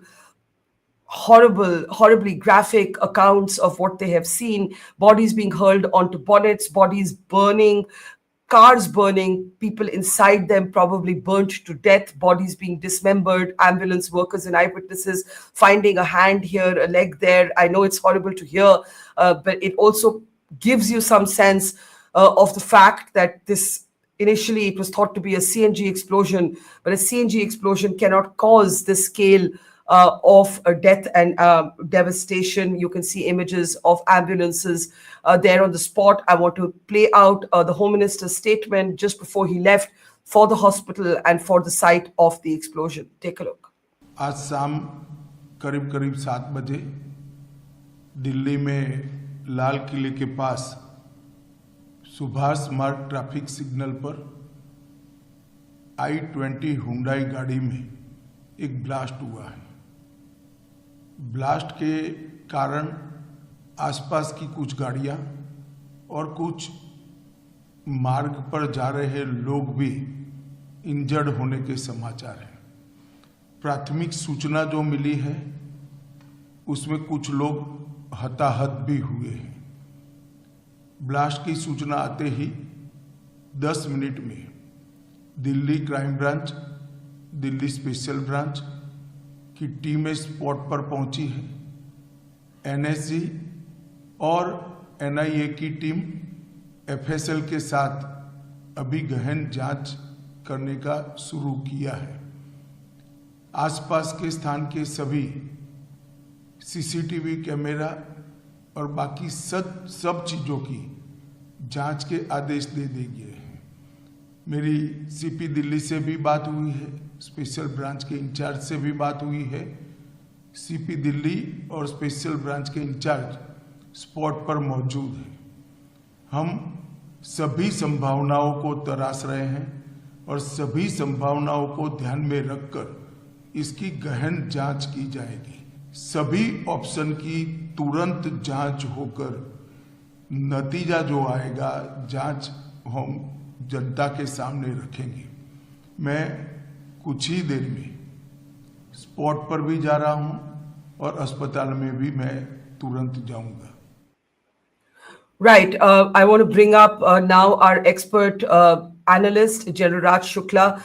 horribly graphic accounts of what they have seen. Bodies being hurled onto bonnets, bodies burning, cars burning, people inside them probably burnt to death, bodies being dismembered, ambulance workers and eyewitnesses finding a hand here, a leg there. I know it's horrible to hear, but it also gives you some sense of the fact that this, initially it was thought to be a CNG explosion, but a CNG explosion cannot cause this scale of death and devastation. You can see images of ambulances there on the spot. I want to play out the Home Minister's statement just before he left for the hospital and for the site of the explosion. Take a look. आज शाम करीब 7 बजे दिल्ली में लाल किले के पास सुभाष मार्ग traffic signal पर I-20 Hyundai गाड़ी में एक ब्लास्ट हुआ है। ब्लास्ट के कारण आसपास की कुछ गाड़ियां और कुछ मार्ग पर जा रहे लोग भी इंजर्ड होने के समाचार हैं। प्राथमिक सूचना जो मिली है उसमें कुछ लोग हताहत भी हुए हैं। ब्लास्ट की सूचना आते ही 10 मिनट में Delhi crime branch, Delhi special branch की टीमें स्पॉट पर पहुंची है। एनएसजी और एनआईए की टीम एफएसएल के साथ अभी गहन जांच करने का शुरू किया है। आसपास के स्थान के सभी सीसीटीवी कैमरा और बाकी सब चीज़ों की जांच के आदेश दे दिए हैं। मेरी सीपी दिल्ली से भी बात हुई है, स्पेशल ब्रांच के इंचार्ज से भी बात हुई है। सीपी दिल्ली और स्पेशल ब्रांच के इंचार्ज स्पॉट पर मौजूद हैं। हम सभी संभावनाओं को तराश रहे हैं और सभी संभावनाओं को ध्यान में रखकर इसकी गहन जांच की जाएगी। सभी ऑप्शन की तुरंत जांच होकर नतीजा जो आएगा जांच हम जनता के सामने रखेंगे। मैं कुछ ही देर में स्पॉट पर भी जा रहा हूं और अस्पताल में भी मैं तुरंत जाऊंगा। Right. I want to bring up now our expert analyst, General Raj Shukla,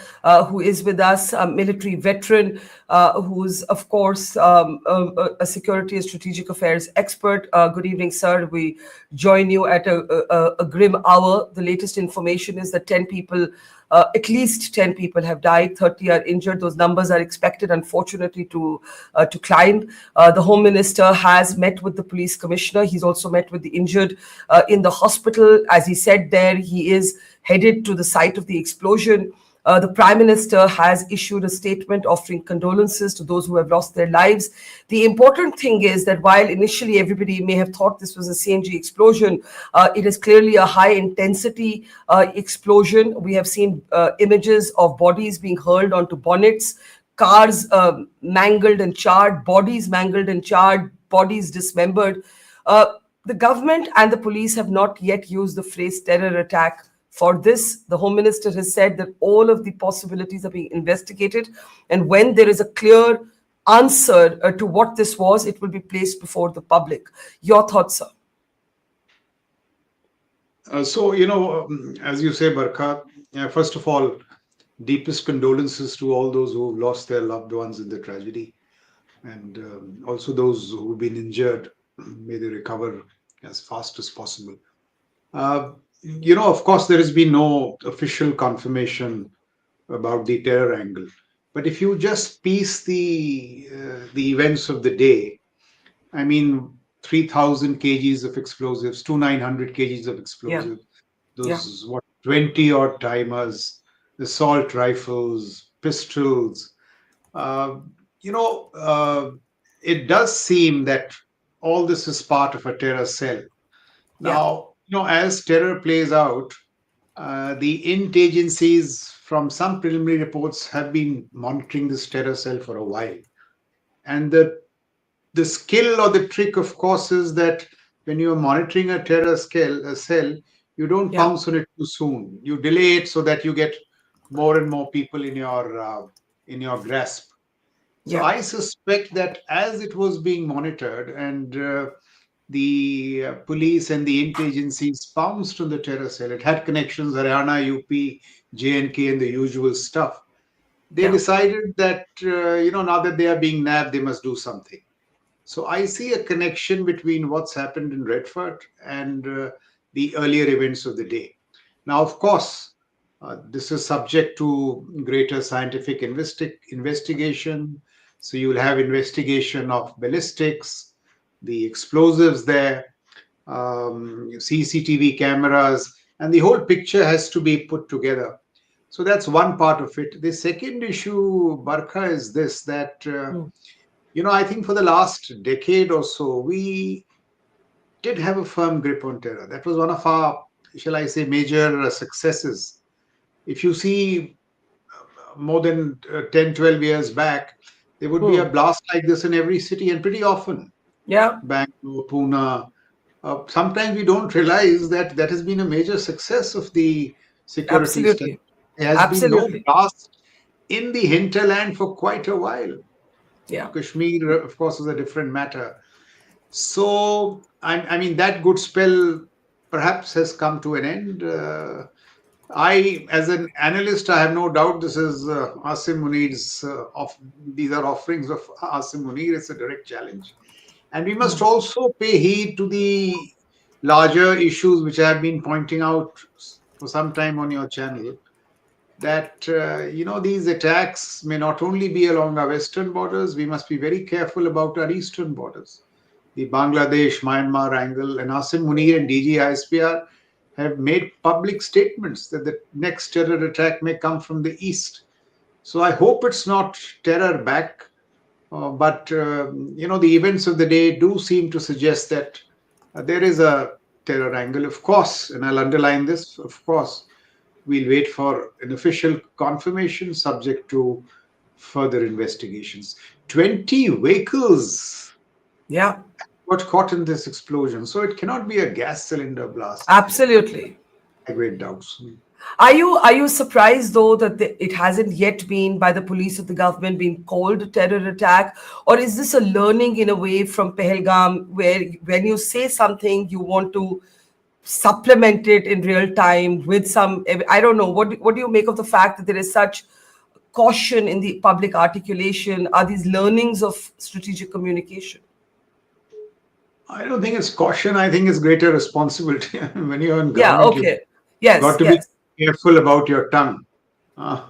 who is with us, a military veteran, who's, of course, a security and strategic affairs expert. Good evening, sir. We join you at a grim hour. The latest information is that 10 people, at least 10 people have died, 30 are injured. Those numbers are expected, unfortunately, to climb. The Home Minister has met with the police commissioner. He's also met with the injured in the hospital. As he said there, he is headed to the site of the explosion. The Prime Minister has issued a statement offering condolences to those who have lost their lives. The important thing is that while initially everybody may have thought this was a CNG explosion, it is clearly a high-intensity explosion. We have seen images of bodies being hurled onto bonnets, cars mangled and charred, bodies mangled and charred, bodies dismembered. The government and the police have not yet used the phrase terror attack. For this, the Home Minister has said that all of the possibilities are being investigated, and when there is a clear answer to what this was, it will be placed before the public. Your thoughts, sir? As you say, Barkha, first of all, deepest condolences to all those who lost their loved ones in the tragedy, and also those who've been injured. May they recover as fast as possible. Of course, there has been no official confirmation about the terror angle. But if you just piece the events of the day, I mean, 3,000 kgs of explosives, 900 kgs of explosives, those 20 odd timers, assault rifles, pistols. It does seem that all this is part of a terror cell. Now, as terror plays out, the int agencies from some preliminary reports have been monitoring this terror cell for a while. And the skill or the trick, of course, is that when you're monitoring a terror cell, you don't pounce on it too soon. You delay it so that you get more and more people in your grasp. So I suspect that as it was being monitored and the police and the int agencies pounced on the terror cell, it had connections, Haryana, UP, J&K, and the usual stuff. They decided that, now that they are being nabbed, they must do something. So I see a connection between what's happened in Redford and the earlier events of the day. Now, of course, this is subject to greater scientific investigation. So you will have investigation of ballistics, the explosives there, CCTV cameras, and the whole picture has to be put together. So that's one part of it. The second issue, Barkha, is this, that, I think for the last decade or so, we did have a firm grip on terror. That was one of our, shall I say, major successes. If you see more than 10, 12 years back, there would be a blast like this in every city, and pretty often. Bangalore, Pune. Sometimes we don't realize that that has been a major success of the security state. There has been no blast in the hinterland for quite a while. Kashmir, of course, is a different matter. So, I mean, that good spell perhaps has come to an end. As an analyst, I have no doubt this is Asim Munir's, these are offerings of Asim Munir. It's a direct challenge. And we must also pay heed to the larger issues which I have been pointing out for some time on your channel, that, these attacks may not only be along our western borders, we must be very careful about our eastern borders. The Bangladesh, Myanmar angle, and Asim Munir and DG ISPR have made public statements that the next terror attack may come from the east. So I hope it's not terror back. But the events of the day do seem to suggest that there is a terror angle. Of course, and I'll underline this, of course, we'll wait for an official confirmation subject to further investigations. 20 vehicles got caught in this explosion. So it cannot be a gas cylinder blast. Absolutely. I have great doubts. Are you surprised though that it hasn't yet been by the police or the government been called a terror attack, or is this a learning in a way from Pahalgam, where when you say something you want to supplement it in real time with some, I don't know, what do you make of the fact that there is such caution in the public articulation? Are these learnings of strategic communication? I don't think it's caution. I think it's greater responsibility. When you're in government, Yeah, okay. Yes, got to be careful about your tongue.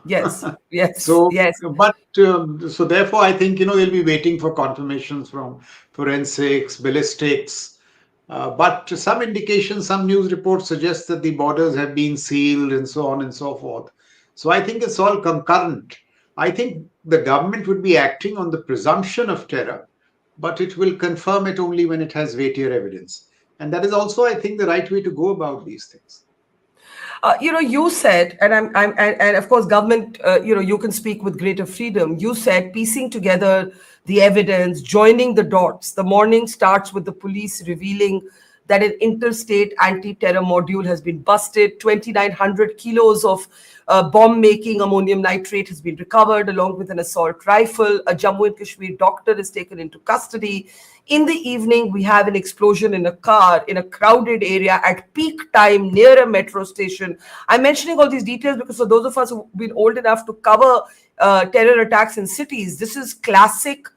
Yes, yes. So, yes. But so therefore, I think they'll be waiting for confirmations from forensics, ballistics. But some indications, some news reports suggest that the borders have been sealed and so on and so forth. So I think it's all concurrent. I think the government would be acting on the presumption of terror, but it will confirm it only when it has weightier evidence. And that is also, I think, the right way to go about these things. You said, and of course, government, you can speak with greater freedom. You said piecing together the evidence, joining the dots. The morning starts with the police revealing that an interstate anti-terror module has been busted. 2,900 kilos of bomb-making ammonium nitrate has been recovered, along with an assault rifle. A Jammu and Kashmir doctor is taken into custody. In the evening, we have an explosion in a car in a crowded area at peak time near a metro station. I'm mentioning all these details because for those of us who've been old enough to cover terror attacks in cities, this is classic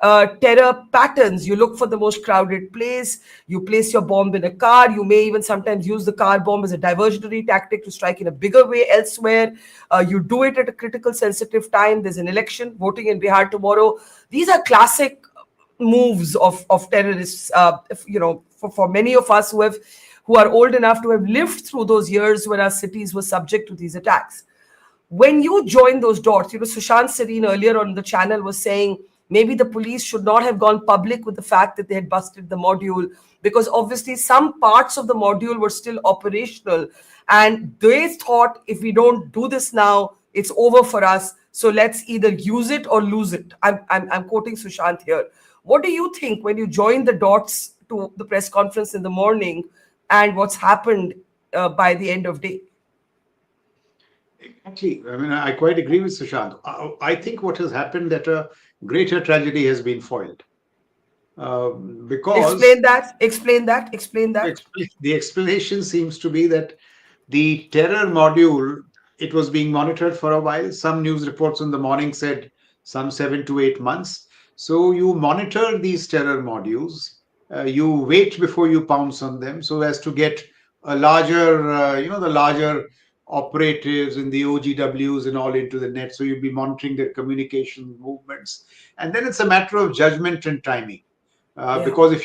terror patterns. You look for the most crowded place, you place your bomb in a car, you may even sometimes use the car bomb as a diversionary tactic to strike in a bigger way elsewhere. You do it at a critical, sensitive time. There's an election, voting in Bihar tomorrow. These are classic moves of terrorists, for many of us who are old enough to have lived through those years when our cities were subject to these attacks. When you join those dots, Sushant Serene earlier on the channel was saying maybe the police should not have gone public with the fact that they had busted the module, because obviously some parts of the module were still operational, and they thought, if we don't do this now, it's over for us. So let's either use it or lose it. I'm quoting Sushant here. What do you think when you join the dots to the press conference in the morning and what's happened by the end of day? Exactly. I mean, I quite agree with Sushant. I think what has happened, that a greater tragedy has been foiled. Because Explain that. The explanation seems to be that the terror module, it was being monitored for a while. Some news reports in the morning said some 7 to 8 months. So you monitor these terror modules, you wait before you pounce on them so as to get a larger, the larger operatives and the OGWs and all into the net. So you'll be monitoring their communication movements. And then it's a matter of judgment and timing. Because if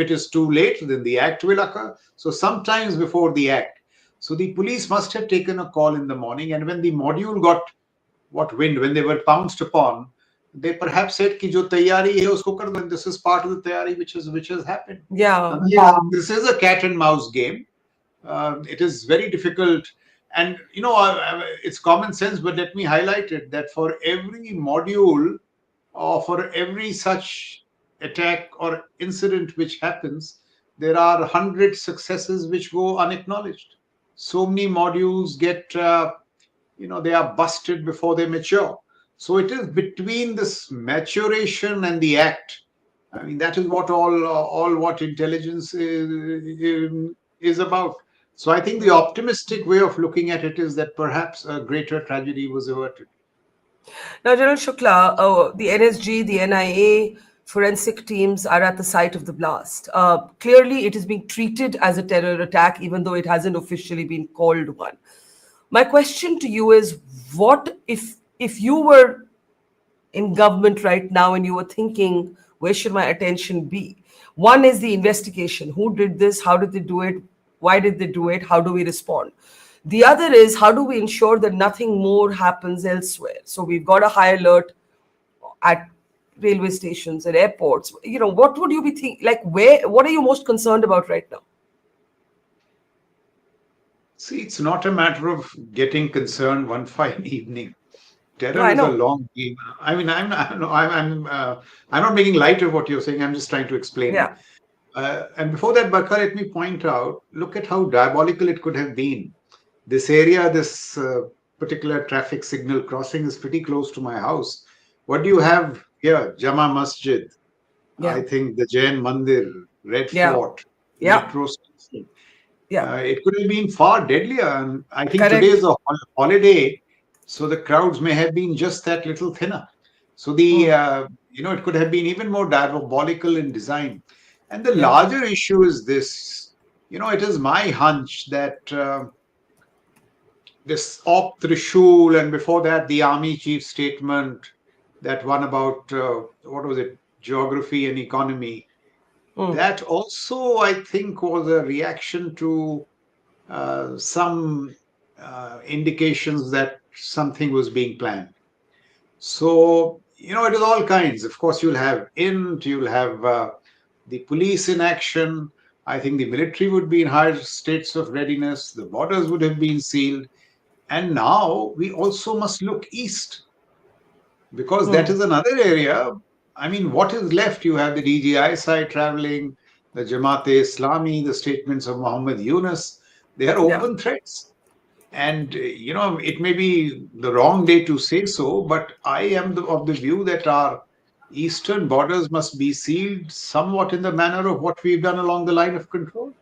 it is too late, then the act will occur. So sometimes before the act. So the police must have taken a call in the morning, and when the module got wind, when they were pounced upon, they perhaps said ki jo taiyari hai usko kar do, and this is part of the taiyari which has happened. This is a cat and mouse game. It is very difficult, and it's common sense, but let me highlight it, that for every module or for every such attack or incident which happens, there are 100 successes which go unacknowledged. So many modules get they are busted before they mature. So it is between this maturation and the act. I mean, that is what all what intelligence is about. So I think the optimistic way of looking at it is that perhaps a greater tragedy was averted. Now, General Shukla, the NSG, the NIA, forensic teams are at the site of the blast. Clearly, it is being treated as a terror attack, even though it hasn't officially been called one. My question to you is, what if you were in government right now and you were thinking, where should my attention be? One is the investigation. Who did this? How did they do it? Why did they do it? How do we respond? The other is, how do we ensure that nothing more happens elsewhere? So we've got a high alert at railway stations and airports. What would you be thinking? What are you most concerned about right now? See, it's not a matter of getting concerned one fine evening. No, Terror I is a know. long game. I mean, I'm not making light of what you're saying. I'm just trying to explain it. Yeah. And before that, Barkha, let me point out, look at how diabolical it could have been. This area, this particular traffic signal crossing is pretty close to my house. What do you have here? Jama Masjid, I Yeah. think the Jain Mandir, Red Yeah. Fort, Yeah. metro station. Yeah. It could have been far deadlier. And I think today Correct. is a holiday, so the crowds may have been just that little thinner. So it could have been even more diabolical in design. And the Yeah. larger issue is this. It is my hunch that this Op Trishul and before that the army chief statement, that one about what was it, geography and economy, that also I think was a reaction to some indications that something was being planned. So, it is all kinds. Of course, you'll have you'll have the police in action. I think the military would be in higher states of readiness. The borders would have been sealed. And now we also must look east, because that is another area. I mean, what is left? You have the DGI side traveling, the Jamaat-e-Islami, the statements of Muhammad Yunus. They are Yeah. open threats. And, it may be the wrong day to say so, but I am of the view that our eastern borders must be sealed somewhat in the manner of what we've done along the line of control.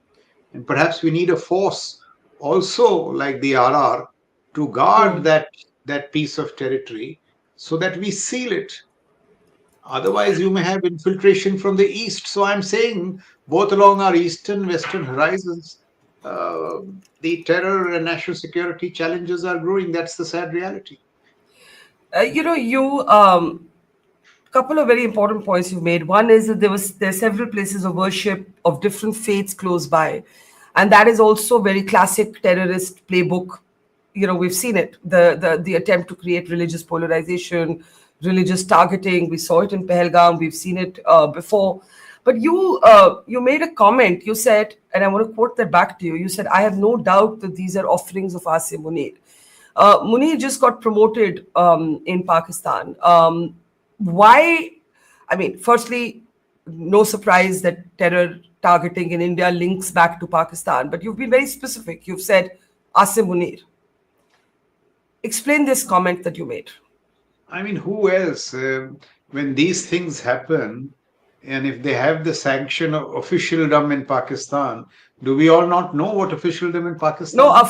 And perhaps we need a force also like the RR to guard that piece of territory so that we seal it. Otherwise, you may have infiltration from the east. So I'm saying both along our eastern, western horizons, uh, the terror and national security challenges are growing. That's the sad reality. You couple of very important points you've made. One is that there's several places of worship of different faiths close by, and that is also very classic terrorist playbook. We've seen it, the attempt to create religious polarization, religious targeting. We saw it in Pahalgam. We've seen it before. But you made a comment. You said, and I want to quote that back to you. You said, "I have no doubt that these are offerings of Asim Munir." Munir just got promoted in Pakistan. Why? I mean, firstly, no surprise that terror targeting in India links back to Pakistan, but you've been very specific. You've said Asim Munir. Explain this comment that you made. I mean, who else? When these things happen, and if they have the sanction of officialdom in Pakistan, do we all not know what officialdom in Pakistan No, is?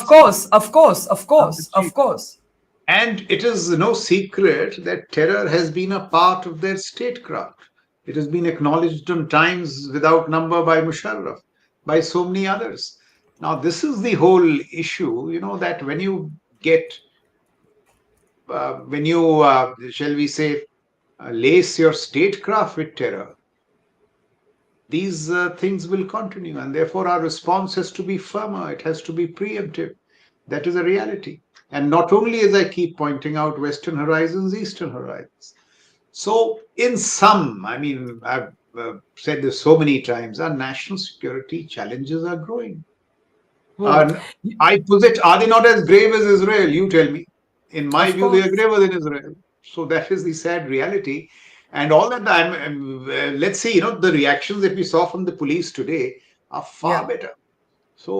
of course. And it is no secret that terror has been a part of their statecraft. It has been acknowledged on times without number by Musharraf, by so many others. Now, this is the whole issue, that when you get, shall we say, lace your statecraft with terror, these things will continue. And therefore, our response has to be firmer. It has to be preemptive. That is a reality. And not only, as I keep pointing out, Western horizons, Eastern horizons. So, in sum, I mean, I've said this so many times, our national security challenges are growing. I posit, are they not as grave as Israel? You tell me. In my Of view, they are course. graver than Israel. So that is the sad reality. And all that time, let's see, the reactions that we saw from the police today are far better. So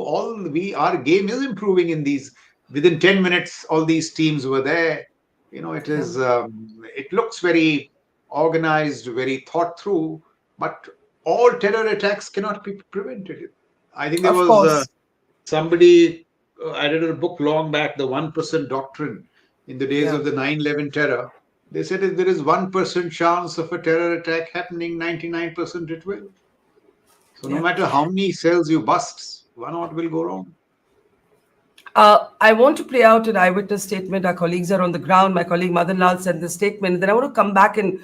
our game is improving in these. Within 10 minutes, all these teams were there. It looks very organized, very thought through, but all terror attacks cannot be prevented. I think there Of was course. somebody, I read a book long back, the 1% doctrine, in the days Yeah. of the 9/11 terror. They said if there is 1% chance of a terror attack happening, 99% it will. So no Yeah. matter how many cells you bust, one odd will go wrong. I want to play out an eyewitness statement. Our colleagues are on the ground. My colleague Madan Lal sent this statement. And then I want to come back and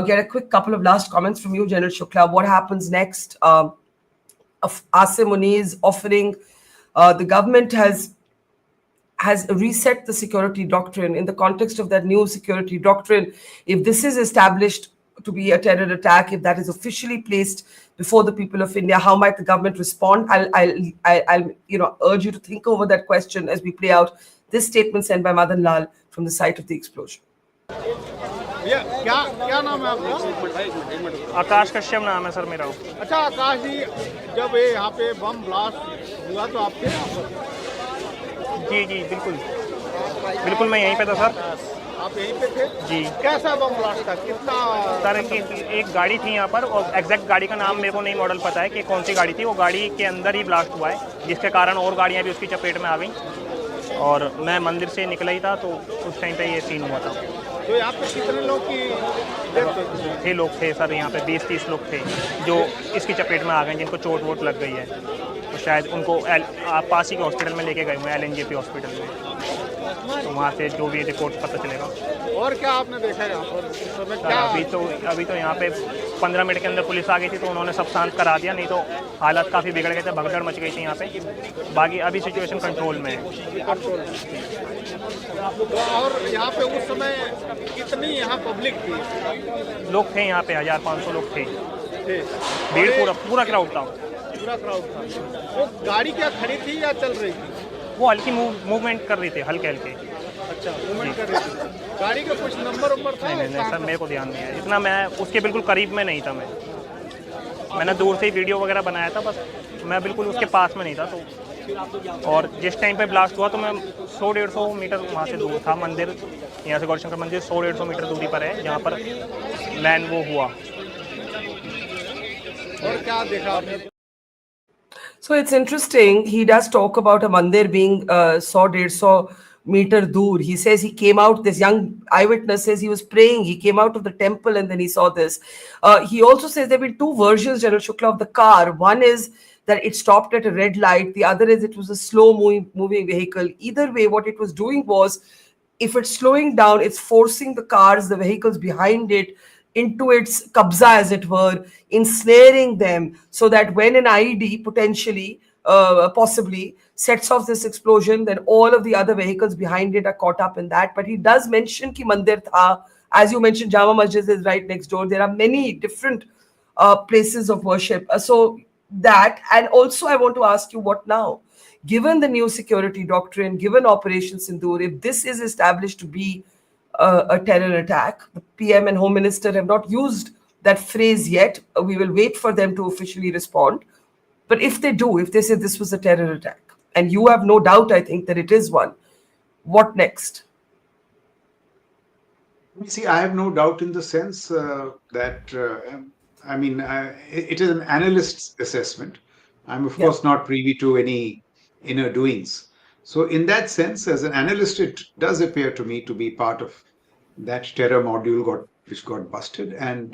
get a quick couple of last comments from you, General Shukla. What happens next? Of Asim Munir's offering, the government has reset the security doctrine. In the context of that new security doctrine, if this is established, to be a terror attack, if that is officially placed before the people of India, how might the government respond? I'll urge you to think over that question as we play out this statement sent by Madan Lal from the site of the explosion. भैया क्या क्या नाम है आपका? आकाश कश्यप नाम है sir मेरा। अच्छा आकाश जी, जब ये यहाँ पे बम ब्लास्ट हुआ तो आप थे यहाँ पर? जी जी बिल्कुल बिल्कुल, मैं यहीं पे था सर। आप यहीं पे थे जी। कैसा बम ब्लास्ट था, कितना? सर एक गाड़ी थी यहाँ पर, और एग्जैक्ट गाड़ी का नाम मेरे को नहीं मॉडल पता है कि कौन सी गाड़ी थी। वो गाड़ी के अंदर ही ब्लास्ट हुआ है, जिसके कारण और गाड़ियाँ भी उसकी चपेट में आ गई, और मैं मंदिर से निकला ही था तो उस टाइम पे ये सीन हुआ था। तो यहाँ पे कितने लोग की डेथ हुई? 6 लोग थे सर, यहाँ पे 20-30 लोग थे जो इसकी चपेट में आ गए, जिनको चोट वोट लग गई है, तो शायद उनको पास ही के हॉस्पिटल में लेके गए हुए हैं, LNJP हॉस्पिटल में, तो वहाँ से जो भी रिपोर्ट पता चलेगा। और क्या आपने देखा यहाँ पर इस समय? क्या अभी तो यहाँ पे 15 मिनट के अंदर पुलिस आ गई थी, तो उन्होंने सब शांत करा दिया, नहीं तो हालात काफ़ी बिगड़ गए थे, भगदड़ मच गई थी यहाँ पे। बाकी अभी सिचुएशन कंट्रोल में है। तो और यहाँ पे उस समय कितनी यहाँ पब्लिक थी? लोग थे यहाँ पे 1500 लोग थे। भीड़ पूरा क्राउड था। पूरा क्राउड था। वो गाड़ी क्या खड़ी थी या चल रही थी? वो हल्की मूवमेंट कर रही थी, हल्के। अच्छा, मूवमेंट कर रही थी। गाड़ी का कुछ नंबर था? नहीं सर, मेरे को ध्यान नहीं है इतना, मैं उसके बिल्कुल करीब में नहीं था। मैंने दूर से ही वीडियो वगैरह बनाया था, बस मैं बिल्कुल उसके पास में नहीं था। तो और जिस टाइम पे ब्लास्ट हुआ तो मैं 100-150 मीटर वहाँ से दूर था। मंदिर यहाँ से गौरीशंकर मंदिर 100-150 मीटर दूरी पर है, जहाँ पर लैंड वो हुआ। और क्या देखा आपने? So it's interesting. He does talk about a mandir being 100-150 meter dur. He says he came out, this young eyewitness says he was praying. He came out of the temple and then he saw this. He also says there have been two versions, General Shukla, of the car. One is that it stopped at a red light. The other is it was a slow moving vehicle. Either way, what it was doing was, if it's slowing down, it's forcing the cars, the vehicles behind it, into its kabza, as it were, ensnaring them, so that when an IED potentially, possibly sets off this explosion, then all of the other vehicles behind it are caught up in that. But he does mention ki mandir tha, as you mentioned, Jama Masjid is right next door. There are many different places of worship. So that, and also I want to ask you, what now? Given the new security doctrine, given Operation Sindoor, if this is established to be a terror attack, the PM and Home Minister have not used that phrase yet. We will wait for them to officially respond. But if they do, if they say this was a terror attack, and you have no doubt, I think, that it is one, what next? See, I have no doubt in the sense that, it is an analyst's assessment. I'm, of course, not privy to any inner doings. So in that sense, as an analyst, it does appear to me to be part of that terror module which got busted, and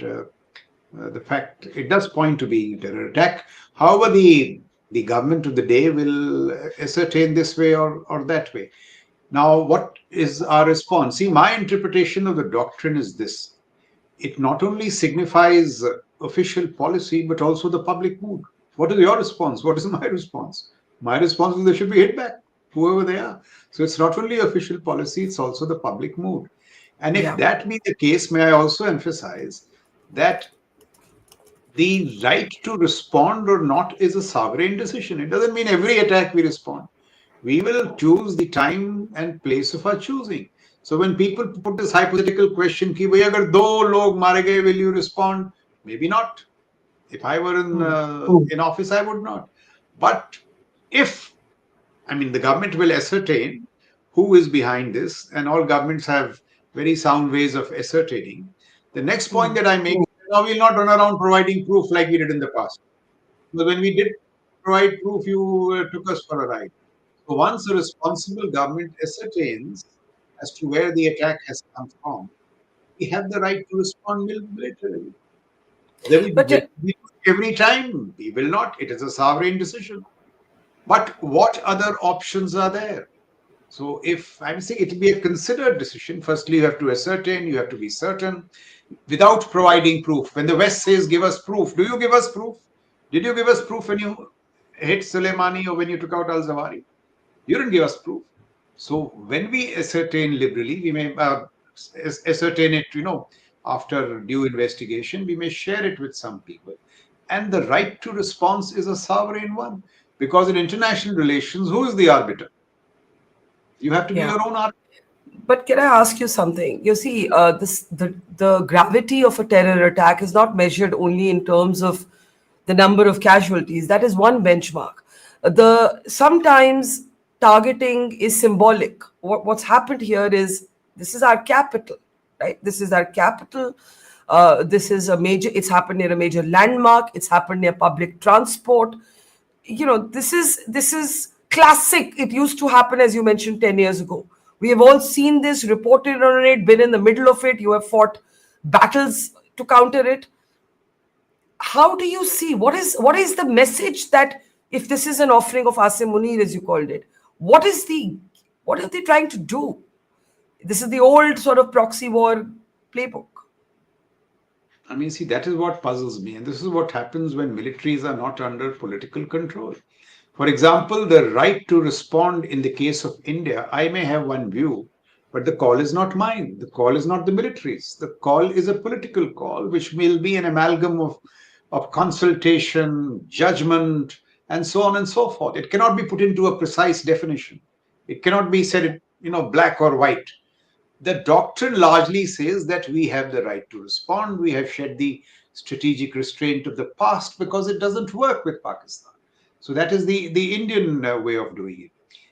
the fact it does point to being a terror attack. However, the government of the day will ascertain this way or that way. Now, what is our response? See, my interpretation of the doctrine is this. It not only signifies official policy, but also the public mood. What is your response? What is my response? My response is they should be hit back, whoever they are. So it's not only official policy, it's also the public mood. And if that be the case, may I also emphasize that the right to respond or not is a sovereign decision. It doesn't mean every attack we respond. We will choose the time and place of our choosing. So when people put this hypothetical question, ki bhai agar do log mare gaye, will you respond? Maybe not. If I were in office, I would not. But if, the government will ascertain who is behind this, and all governments have very sound ways of ascertaining. The next point that I make, now we will not run around providing proof like we did in the past. But when we did provide proof, you took us for a ride. So once a responsible government ascertains as to where the attack has come from, we have the right to respond militarily. Every time, we will not. It is a sovereign decision. But what other options are there? So if I'm saying it will be a considered decision, firstly, you have to ascertain, you have to be certain, without providing proof. When the West says, give us proof, do you give us proof? Did you give us proof when you hit Soleimani or when you took out al-Zawahiri? You didn't give us proof. So when we ascertain liberally, we may ascertain it, after due investigation, we may share it with some people. And the right to response is a sovereign one, because in international relations, who is the arbiter? You have to be your own arbiter. But can I ask you something? You see, the gravity of a terror attack is not measured only in terms of the number of casualties. That is one benchmark. The sometimes targeting is symbolic. What's happened here is this is our capital, right? This is our capital. This is a major. It's happened near a major landmark. It's happened near public transport. This is classic. It used to happen, as you mentioned, 10 years ago. We have all seen this, reported on it, been in the middle of it. You have fought battles to counter it. How do you see, what is the message that, if this is an offering of Asim Munir, as you called it, what are they trying to do? This is the old sort of proxy war playbook. I mean, see, that is what puzzles me. And this is what happens when militaries are not under political control. For example, the right to respond in the case of India, I may have one view, but the call is not mine. The call is not the militaries. The call is a political call, which will be an amalgam of consultation, judgment, and so on and so forth. It cannot be put into a precise definition. It cannot be said, black or white. The doctrine largely says that we have the right to respond. We have shed the strategic restraint of the past because it doesn't work with Pakistan. So that is the Indian way of doing it.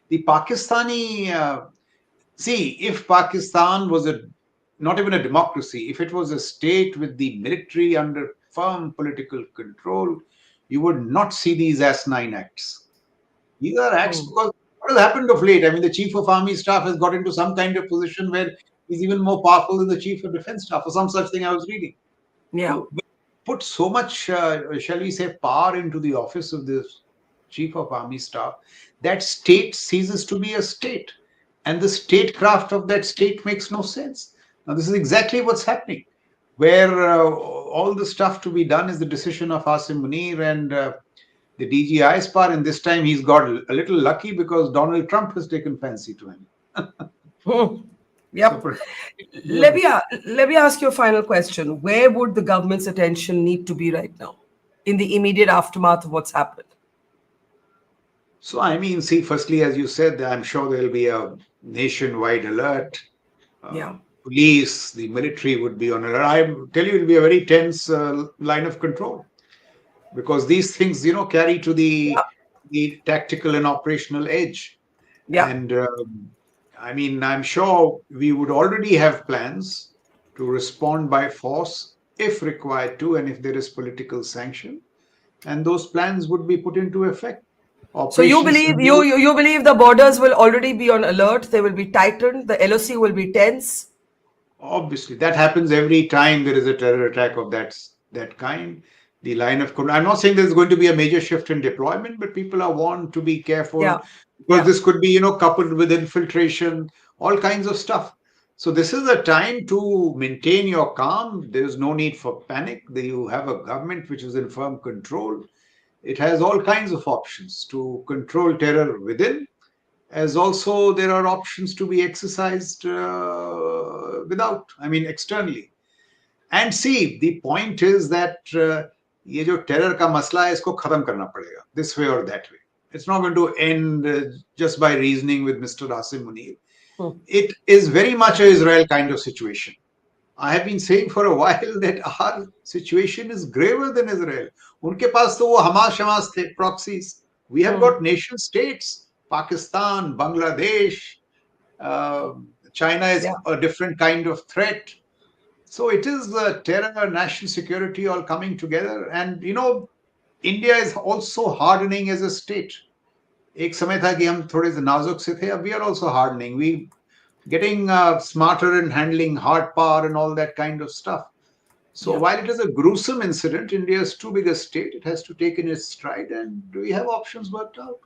The Pakistani, if Pakistan was not even a democracy, if it was a state with the military under firm political control, you would not see these asinine acts. These are acts because what has happened of late? I mean, the Chief of Army Staff has got into some kind of position where he's even more powerful than the Chief of Defence Staff, or some such thing I was reading. Yeah. So, put so much, shall we say, power into the office of this Chief of Army Staff, that state ceases to be a state. And the statecraft of that state makes no sense. Now, this is exactly what's happening, where all the stuff to be done is the decision of Asim Munir and the DG ISPAR, and this time he's got a little lucky because Donald Trump has taken fancy to him. Yep. Let me ask you a final question. Where would the government's attention need to be right now in the immediate aftermath of what's happened? So, I mean, see, firstly, as you said, I'm sure there'll be a nationwide alert. Police, the military would be on alert. I tell you, it'll be a very tense line of control, because these things, carry to the tactical and operational edge. And I mean, I'm sure we would already have plans to respond by force if required to, and if there is political sanction, and those plans would be put into effect. So you believe you believe the borders will already be on alert? They will be tightened. The LOC will be tense. Obviously, that happens every time there is a terror attack of that kind. The line of control. I'm not saying there's going to be a major shift in deployment, but people are warned to be careful because this could be, coupled with infiltration, all kinds of stuff. So this is a time to maintain your calm. There is no need for panic. You have a government which is in firm control. It has all kinds of options to control terror within, as also there are options to be exercised externally. And see, the point is that ये जो terror का मसला है, इसको खत्म करना पड़ेगा, this way or that way. It's not going to end just by reasoning with Mr. Asim Munir. It is very much a Israel kind of situation. I have been saying for a while that our situation is graver than Israel. उनके पास तो वो Hamas थे, proxies. We have got nation states, Pakistan, Bangladesh, China is a different kind of threat. So it is terror, national security all coming together. And, India is also hardening as a state. एक समय था कि हम थोड़े से नाजुक से थे, अब we are also hardening. We getting smarter in handling hard power and all that kind of stuff. So while it is a gruesome incident, India is too big a state. It has to take in its stride, and we have options worked out.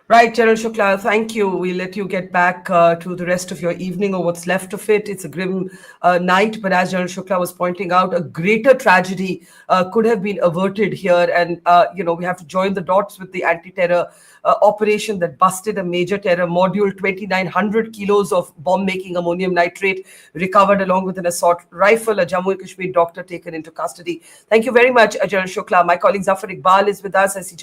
Right, General Shukla, thank you. We'll let you get back to the rest of your evening or what's left of it. It's a grim night, but as General Shukla was pointing out, a greater tragedy could have been averted here. And, we have to join the dots with the anti-terror operation that busted a major terror module, 2,900 kilos of bomb-making ammonium nitrate recovered along with an assault rifle, a Jammu and Kashmir doctor taken into custody. Thank you very much, General Shukla. My colleague Zafar Iqbal is with us as he